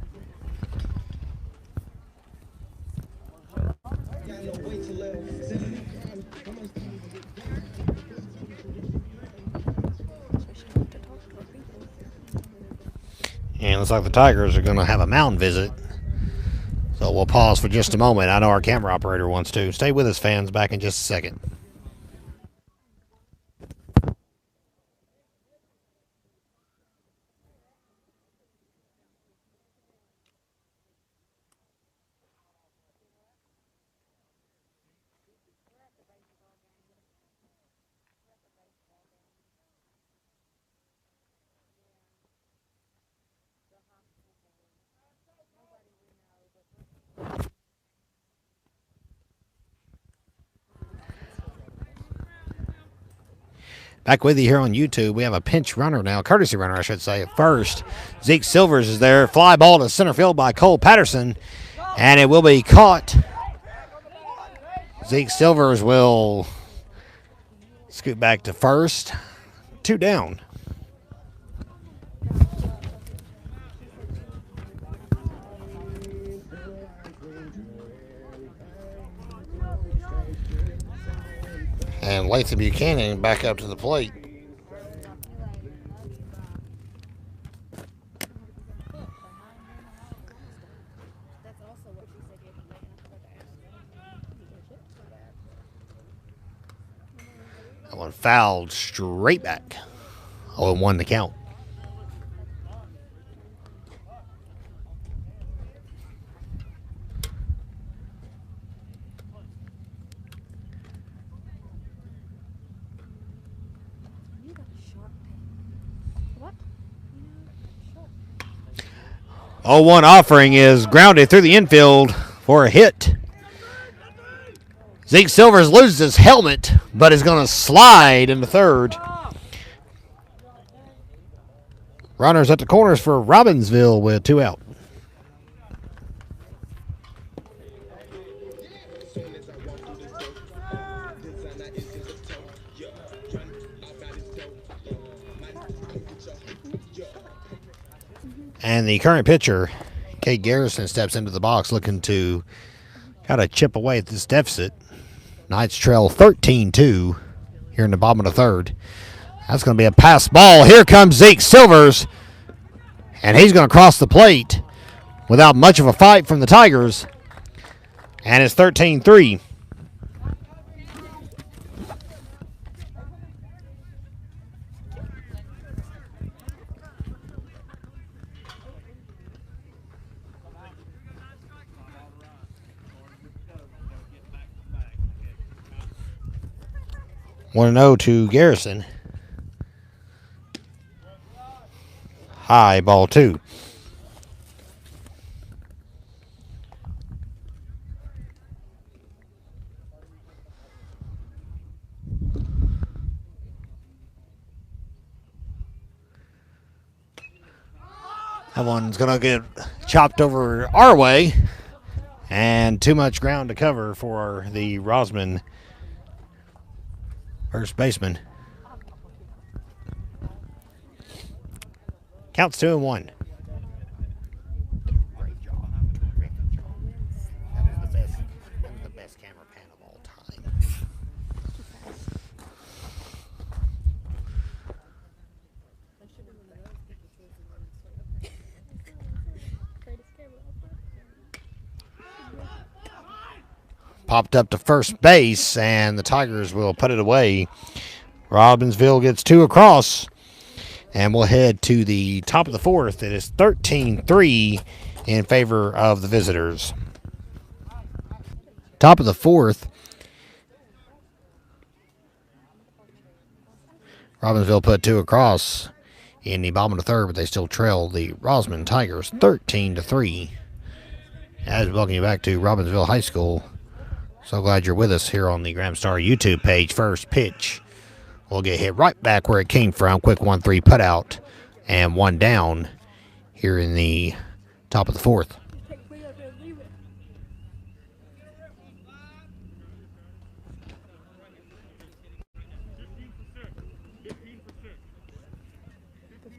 And it looks like the Tigers are going to have a mound visit. So we'll pause for just a moment. I know our camera operator wants to. Stay with us, fans. Back in just a second. Back with you here on YouTube. We have a pinch runner now, courtesy runner, I should say, at first. Zeke Silvers is there. Fly ball to center field by Cole Patterson, and it will be caught. Zeke Silvers will scoot back to first. 2 down. And Latham Buchanan back up to the plate. That one fouled straight back. 0-1 the count. Oh, 1 offering is grounded through the infield for a hit. Zeke Silvers loses his helmet, but is going to slide into third. Runners at the corners for Robbinsville with 2 out. And the current pitcher, Kate Garrison, steps into the box looking to kind of chip away at this deficit. Knights trail 13-2 here in the bottom of the third. That's going to be a pass ball. Here comes Zeke Silvers, and he's going to cross the plate without much of a fight from the Tigers. And it's 13-3. One 0 to Garrison. High, ball 2. That one's going to get chopped over our way, and too much ground to cover for the Rosman first baseman. Counts 2-1. Great job. That is the best camera pan of all time. Popped up to first base, and the Tigers will put it away. Robbinsville gets 2 across, and we'll head to the top of the fourth. It is 13-3 in favor of the visitors. Top of the fourth. Robbinsville put 2 across in the bottom of the third, but they still trail the Rosman Tigers 13-3. As we welcome you back to Robbinsville High School. So glad you're with us here on the Graham Star YouTube page. First pitch will get hit right back where it came from. Quick 1-3 put out and 1 down here in the top of the fourth.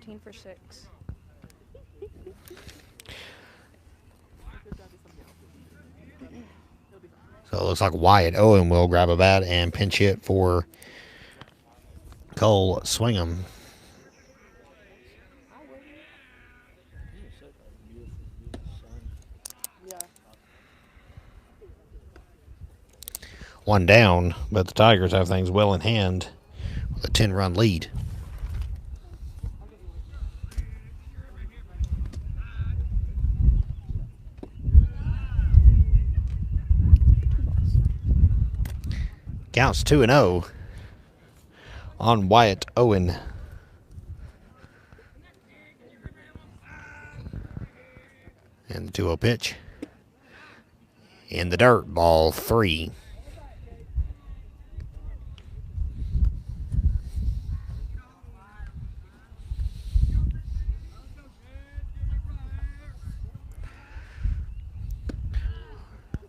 14 for 6. So it looks like Wyatt Owen will grab a bat and pinch hit for Cole Swingham. One down, but the Tigers have things well in hand with a 10-run lead. Counts 2-0 on Wyatt Owen. And the 2-0 pitch. In the dirt, ball 3.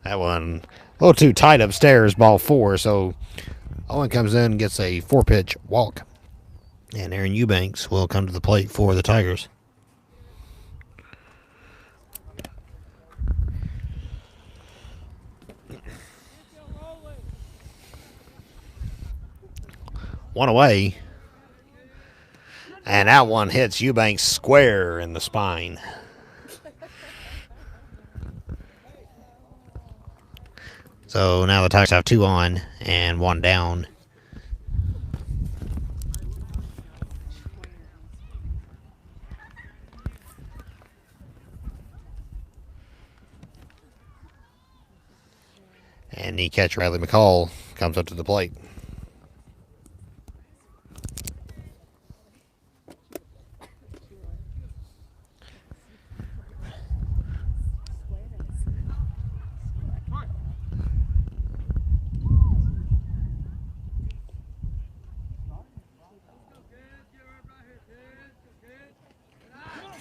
That one a little too tight upstairs, ball 4. So Owen comes in and gets a 4-pitch walk. And Aaron Eubanks will come to the plate for the Tigers. One away. And that one hits Eubanks square in the spine. So now the Tigers have 2 on and 1 down. And the catcher, Riley McCall, comes up to the plate.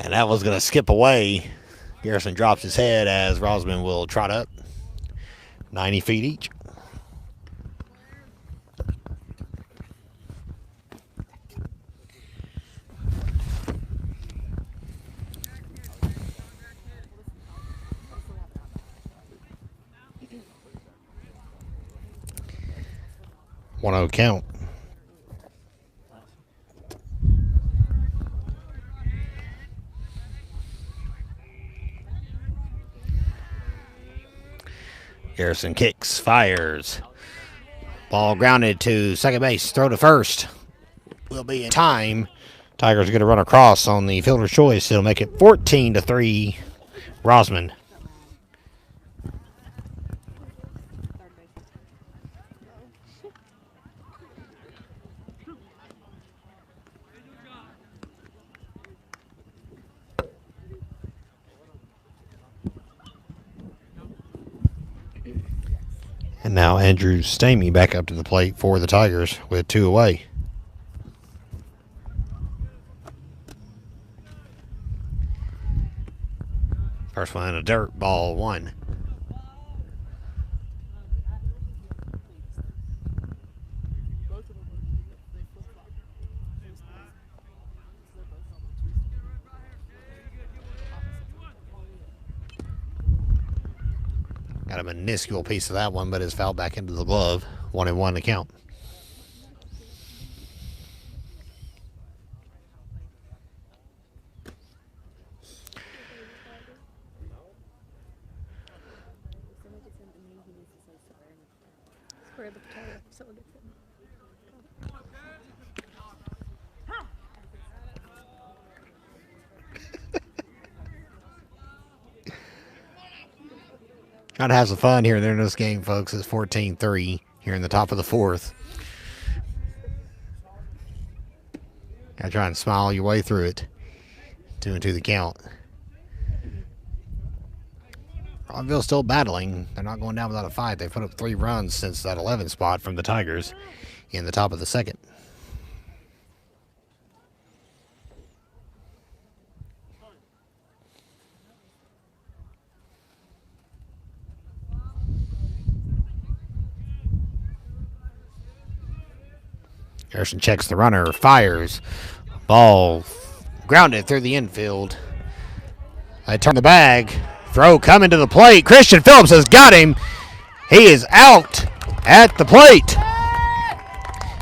And that was going to skip away. Garrison drops his head as Rosman will trot up. 90 feet each. One 0 count. Garrison kicks, fires. Ball grounded to second base. Throw to first. Will be in time. Tigers are going to run across on the fielder's choice. It'll make it 14-3. Rosman. And now Andrew Stamey back up to the plate for the Tigers with 2 away. First one in a dirt, ball 1. Got a minuscule piece of that one, but it's fouled back into the glove. 1-1 to count. Trying to have some fun here in this game, folks. It's 14-3 here in the top of the 4th. Gotta try and smile your way through it. 2-2 the count. Robbinsville still battling. They're not going down without a fight. They've put up 3 runs since that 11 spot from the Tigers in the top of the 2nd. Harrison checks the runner, fires. Ball Grounded through the infield. They turn the bag. Throw coming to the plate. Christian Phillips has got him. He is out at the plate.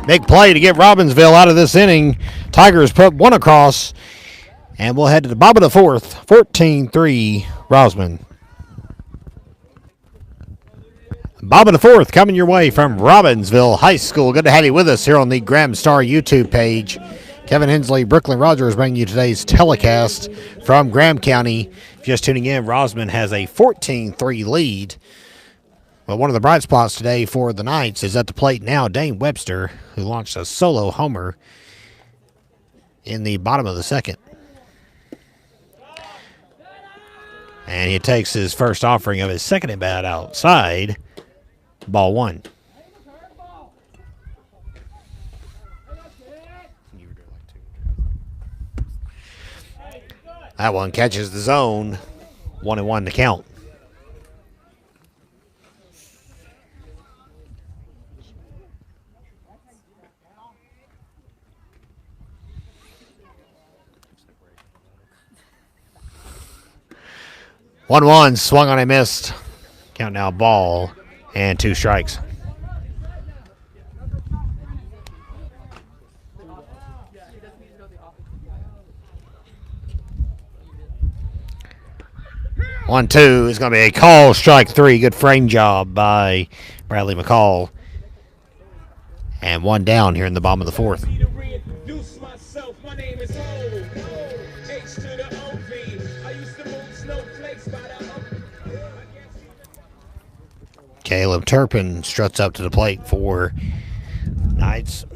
Big play to get Robbinsville out of this inning. Tigers put one across. And we'll head to the bottom of the fourth. 14-3 Rosman. Bottom of the fourth coming your way from Robbinsville High School. Good to have you with us here on the Graham Star YouTube page. Kevin Hensley, Brooklyn Rogers bringing you today's telecast from Graham County. If you're just tuning in, Rosman has a 14-3 lead. Well, one of the bright spots today for the Knights is at the plate now, Dane Webster, who launched a solo homer in the bottom of the second. And he takes his first offering of his second at bat outside. Ball one. That one catches the zone. 1-1 to count. One swung on a missed. Count now ball and 2 strikes. One, two is going to be a call, strike 3. Good frame job by Bradley McCall. And one down here in the bottom of the fourth. Caleb Turpin struts up to the plate for Knights.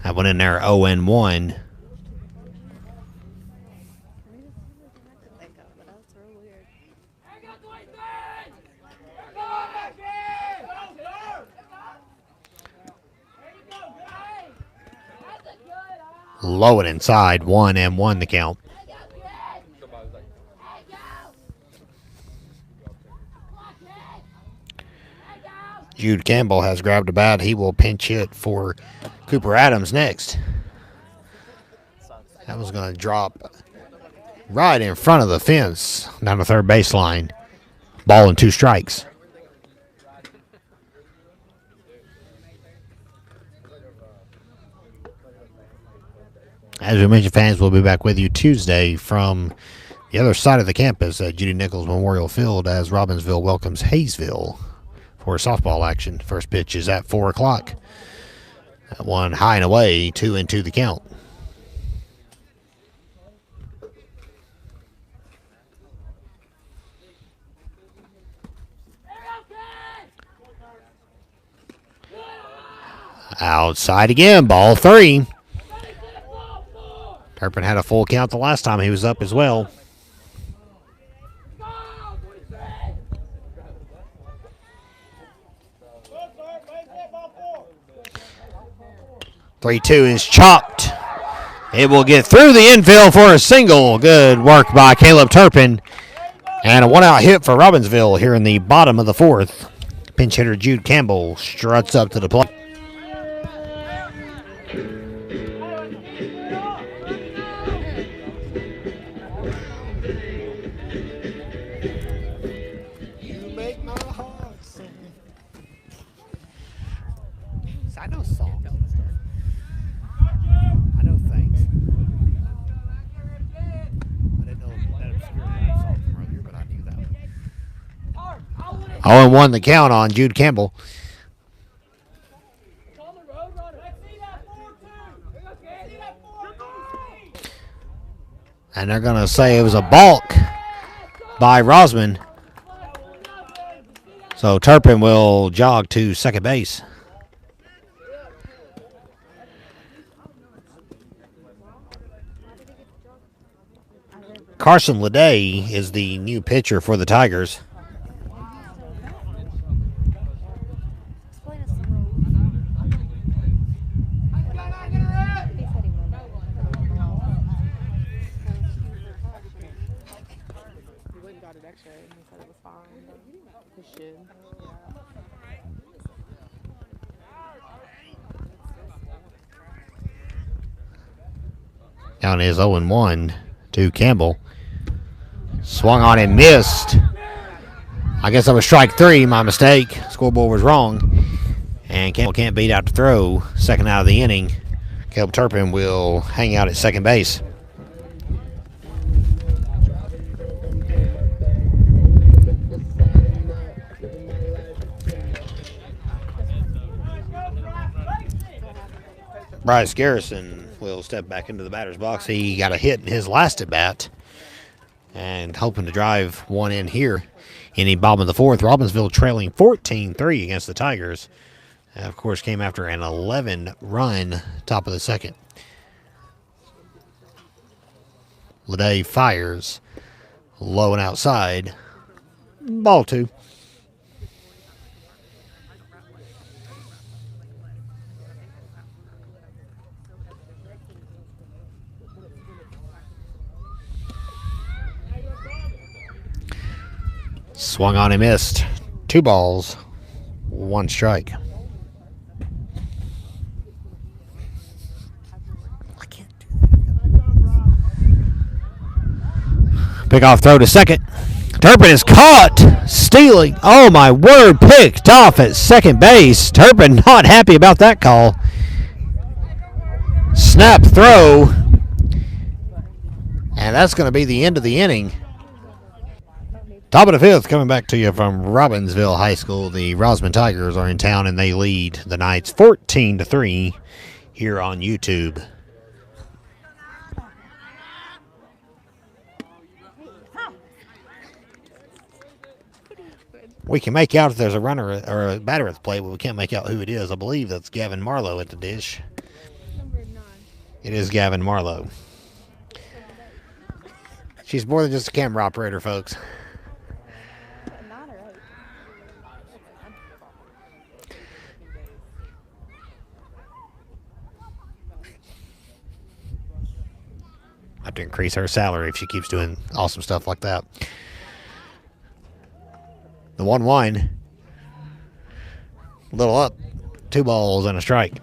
That one in there, 0-1. Low and inside, 1-1 the count. Jude Campbell has grabbed a bat. He will pinch hit for Cooper Adams next. That was going to drop right in front of the fence down the third baseline. Ball and 2 strikes. As we mentioned, fans, we'll be back with you Tuesday from the other side of the campus at Judy Nichols Memorial Field as Robbinsville welcomes Hayesville for softball action. First pitch is at 4 o'clock. That one high and away, 2-2 the count. Outside again, ball 3. Turpin had a full count the last time he was up as well. Three-two is chopped. It will get through the infield for a single. Good work by Caleb Turpin. And a one-out hit for Robbinsville here in the bottom of the fourth. Pinch hitter Jude Campbell struts up to the plate. I know songs and stuff. I know things. I didn't know that obscure rap song from earlier, but I knew that one. 0-1 the count on Jude Campbell. And they're going to say it was a balk by Rosman. So Turpin will jog to second base. Carson Leday is the new pitcher for the Tigers. Down is 0-1 to Campbell. Swung on and missed. I guess that was strike 3, my mistake. Scoreboard was wrong. And Campbell can't beat out the throw. Second out of the inning. Caleb Turpin will hang out at second base. Bryce Garrison will step back into the batter's box. He got a hit in his last at bat and hoping to drive one in here. Inning bottom of the fourth. Robbinsville trailing 14-3 against the Tigers. And of course, came after an 11-run top of the second. Leday fires. Low and outside. Ball 2. Swung on and missed. 2 balls, 1 strike. I can't do that. Pick off throw to second. Turpin is caught stealing. Oh my word, picked off at second base. Turpin not happy about that call. Snap throw. And that's going to be the end of the inning. Top of the fifth, coming back to you from Robbinsville High School. The Rosman Tigers are in town, and they lead the Knights 14-3 here on YouTube. We can make out if there's a runner or a batter at the plate, but we can't make out who it is. I believe that's Gavin Marlowe at the dish. It is Gavin Marlowe. She's more than just a camera operator, folks. Have to increase her salary if she keeps doing awesome stuff like that. The 1-1. A little up. 2 balls and a strike.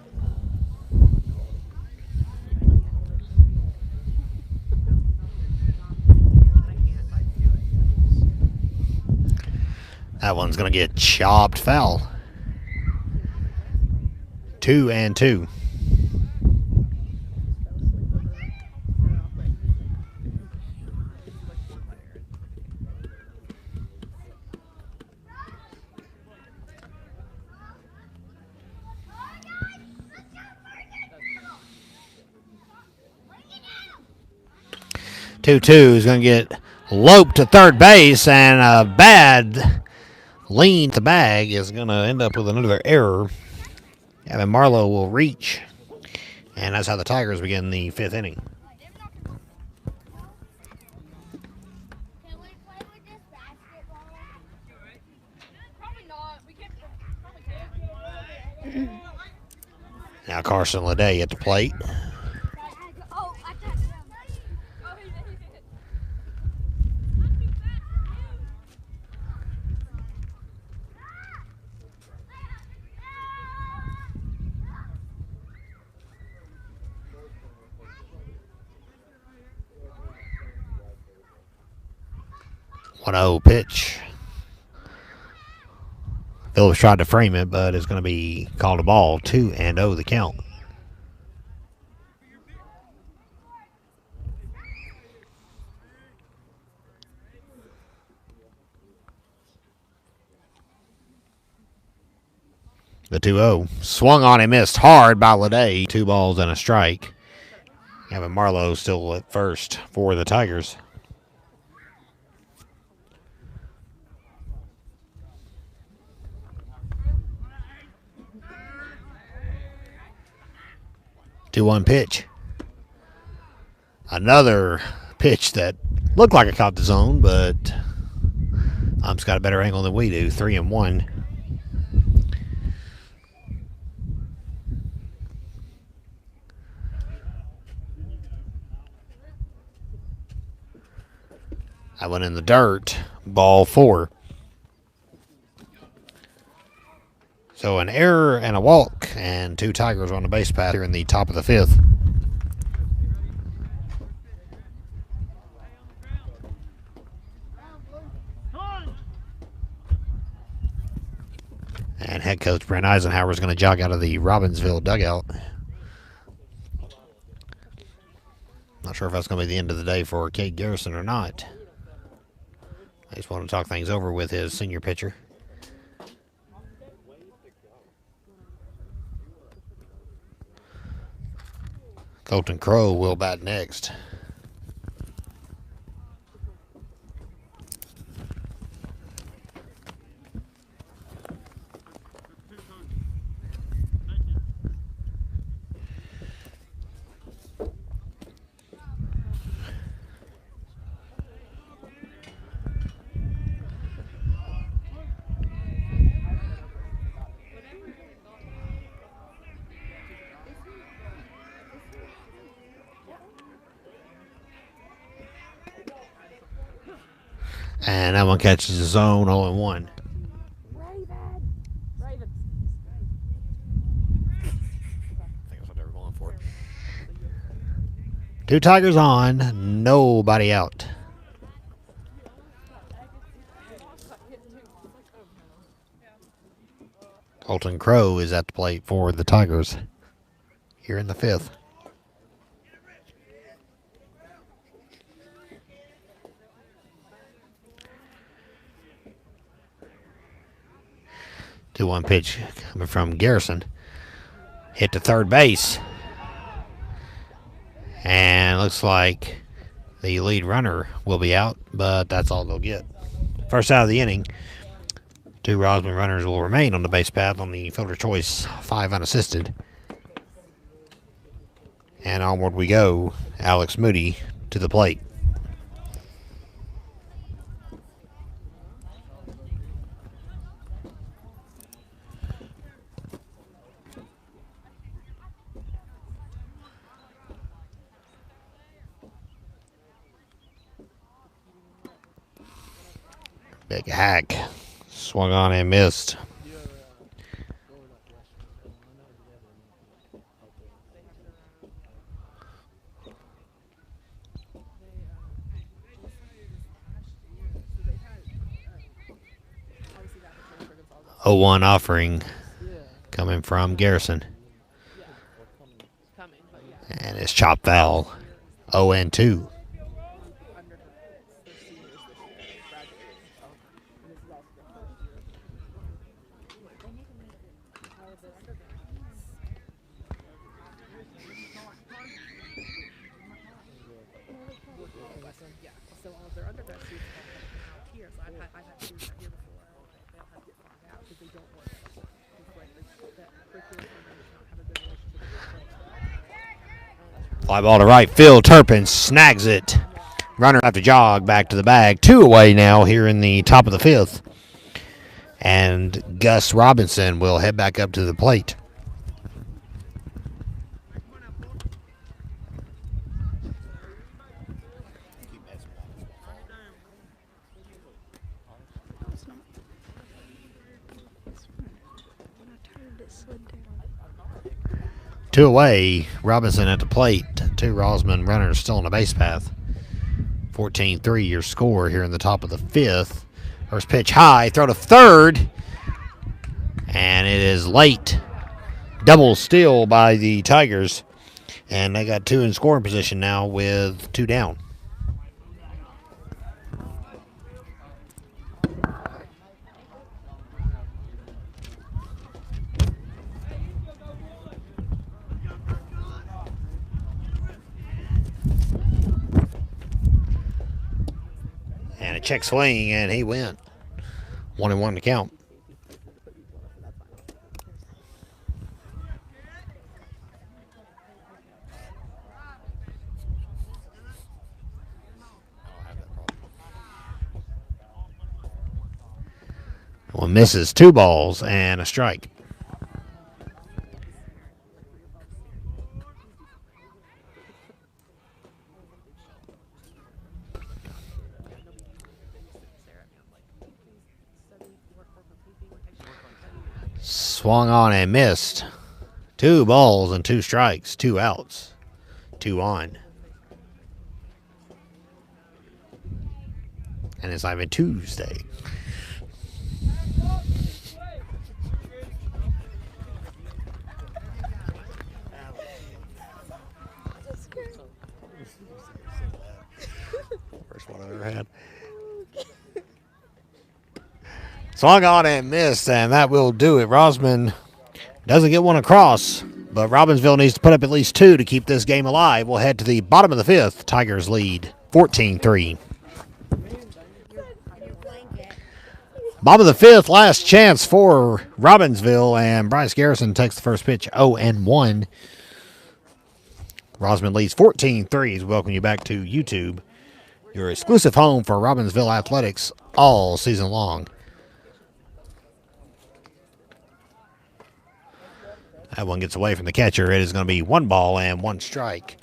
That one's going to get chopped foul. 2-2. Two is going to get loped to third base, and a bad lean to the bag is going to end up with another error. Gavin Marlowe will reach, and that's how the Tigers begin the 5th inning. Now Carson Leday at the plate. Pitch. Phillips tried to frame it, but it's going to be called a ball. 2-0 the count. The 2-0. Swung on and missed hard by Leday. 2 balls and a strike. Gavin Marlowe still at first for the Tigers. One pitch. Another pitch that looked like it caught the zone, but Ump's got a better angle than we do. 3-1. That went in the dirt. Ball 4. So an error and a walk, and 2 Tigers on the base path here in the top of the 5th. Coach Brent Eisenhower is going to jog out of the Robbinsville dugout. Not sure if that's going to be the end of the day for Cade Garrison or not. I just want to talk things over with his senior pitcher. Colton Crow will bat next. And that one catches his own 0-1. I think that's what they were going for. 2 Tigers on, nobody out. Colton Crow is at the plate for the Tigers here in the 5th. The 1 pitch coming from Garrison. Hit to third base. And looks like the lead runner will be out, but that's all they'll get. First out of the inning. 2 Rosman runners will remain on the base path on the fielder choice 5 unassisted. And onward we go. Alex Moody to the plate. Big hack. Swung on and missed. A 1 offering coming from Garrison. And it's chopped foul. 0-2. Fly ball to right field. Turpin snags it. Runner have to jog back to the bag. 2 away now here in the top of the 5th. And Gus Robinson will head back up to the plate. Two away, Robinson at the plate. 2 Rosman runners still on the base path. 14-3 your score here in the top of the 5th. First pitch high, throw to third. And it is late. Double steal by the Tigers. And they got 2 in scoring position now with 2 down. And a check swing, and he went. 1-1 to count. One misses. 2 balls and a strike. Swung on and missed. 2 balls and 2 strikes. 2 outs. 2 on. And it's not even Tuesday. First one I've ever had. Swung on and missed, and that will do it. Rosman doesn't get one across, but Robbinsville needs to put up at least 2 to keep this game alive. We'll head to the bottom of the 5th. Tigers lead 14-3. Bottom of the 5th, last chance for Robbinsville, and Bryce Garrison takes the first pitch 0-1. Rosman leads 14-3. Welcome you back to YouTube, your exclusive home for Robbinsville athletics all season long. That one gets away from the catcher. It is going to be 1 ball and 1 strike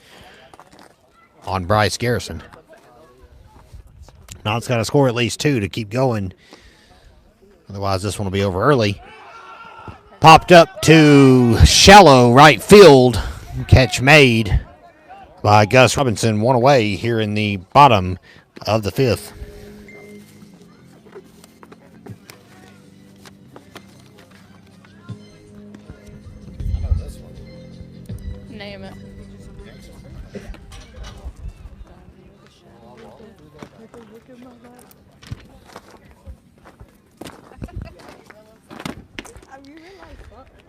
on Bryce Garrison. Now it's got to score at least 2 to keep going. Otherwise, this one will be over early. Popped up to shallow right field. Catch made by Gus Robinson. 1 away here in the bottom of the 5th. Name it.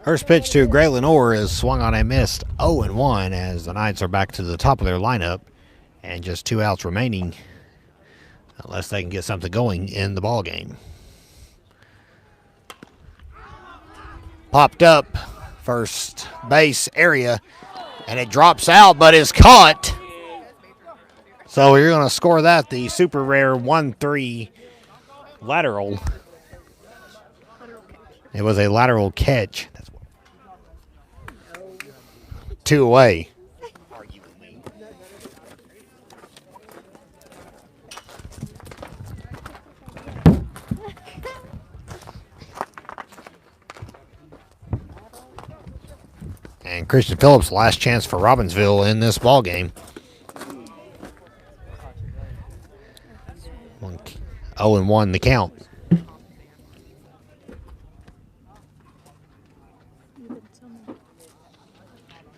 First pitch to Graylin Orr is swung on and missed 0-1 as the Knights are back to the top of their lineup and just 2 outs remaining unless they can get something going in the ball game. Popped up first base area and it drops out but is caught. So you're going to score that, the super rare 1-3 lateral. It was a lateral catch. 2 away. And Christian Phillips, last chance for Robbinsville in this ball game. 0-1 the count.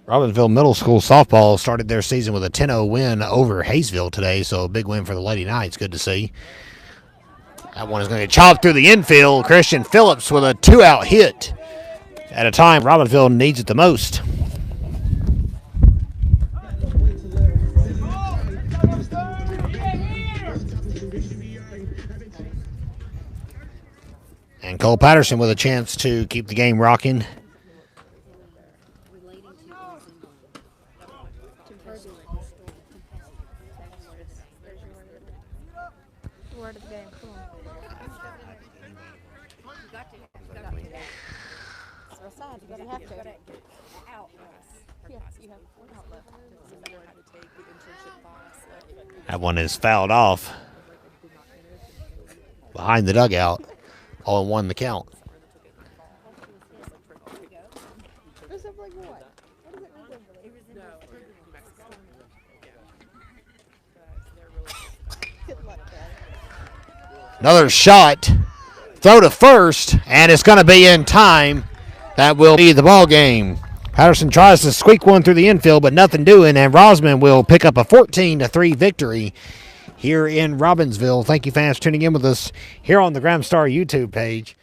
Robbinsville Middle School softball started their season with a 10-0 win over Hayesville today, so a big win for the Lady Knights. Good to see. That one is going to get chopped through the infield. Christian Phillips with a 2-out hit at a time Robbinsville needs it the most. And Cole Patterson with a chance to keep the game rocking. That one is fouled off behind the dugout. 0-1 the count. Another shot. Throw to first, and it's going to be in time. That will be the ball game. Patterson tries to squeak one through the infield, but nothing doing, and Rosman will pick up a 14-3 victory here in Robbinsville. Thank you, fans, for tuning in with us here on the Graham Star YouTube page.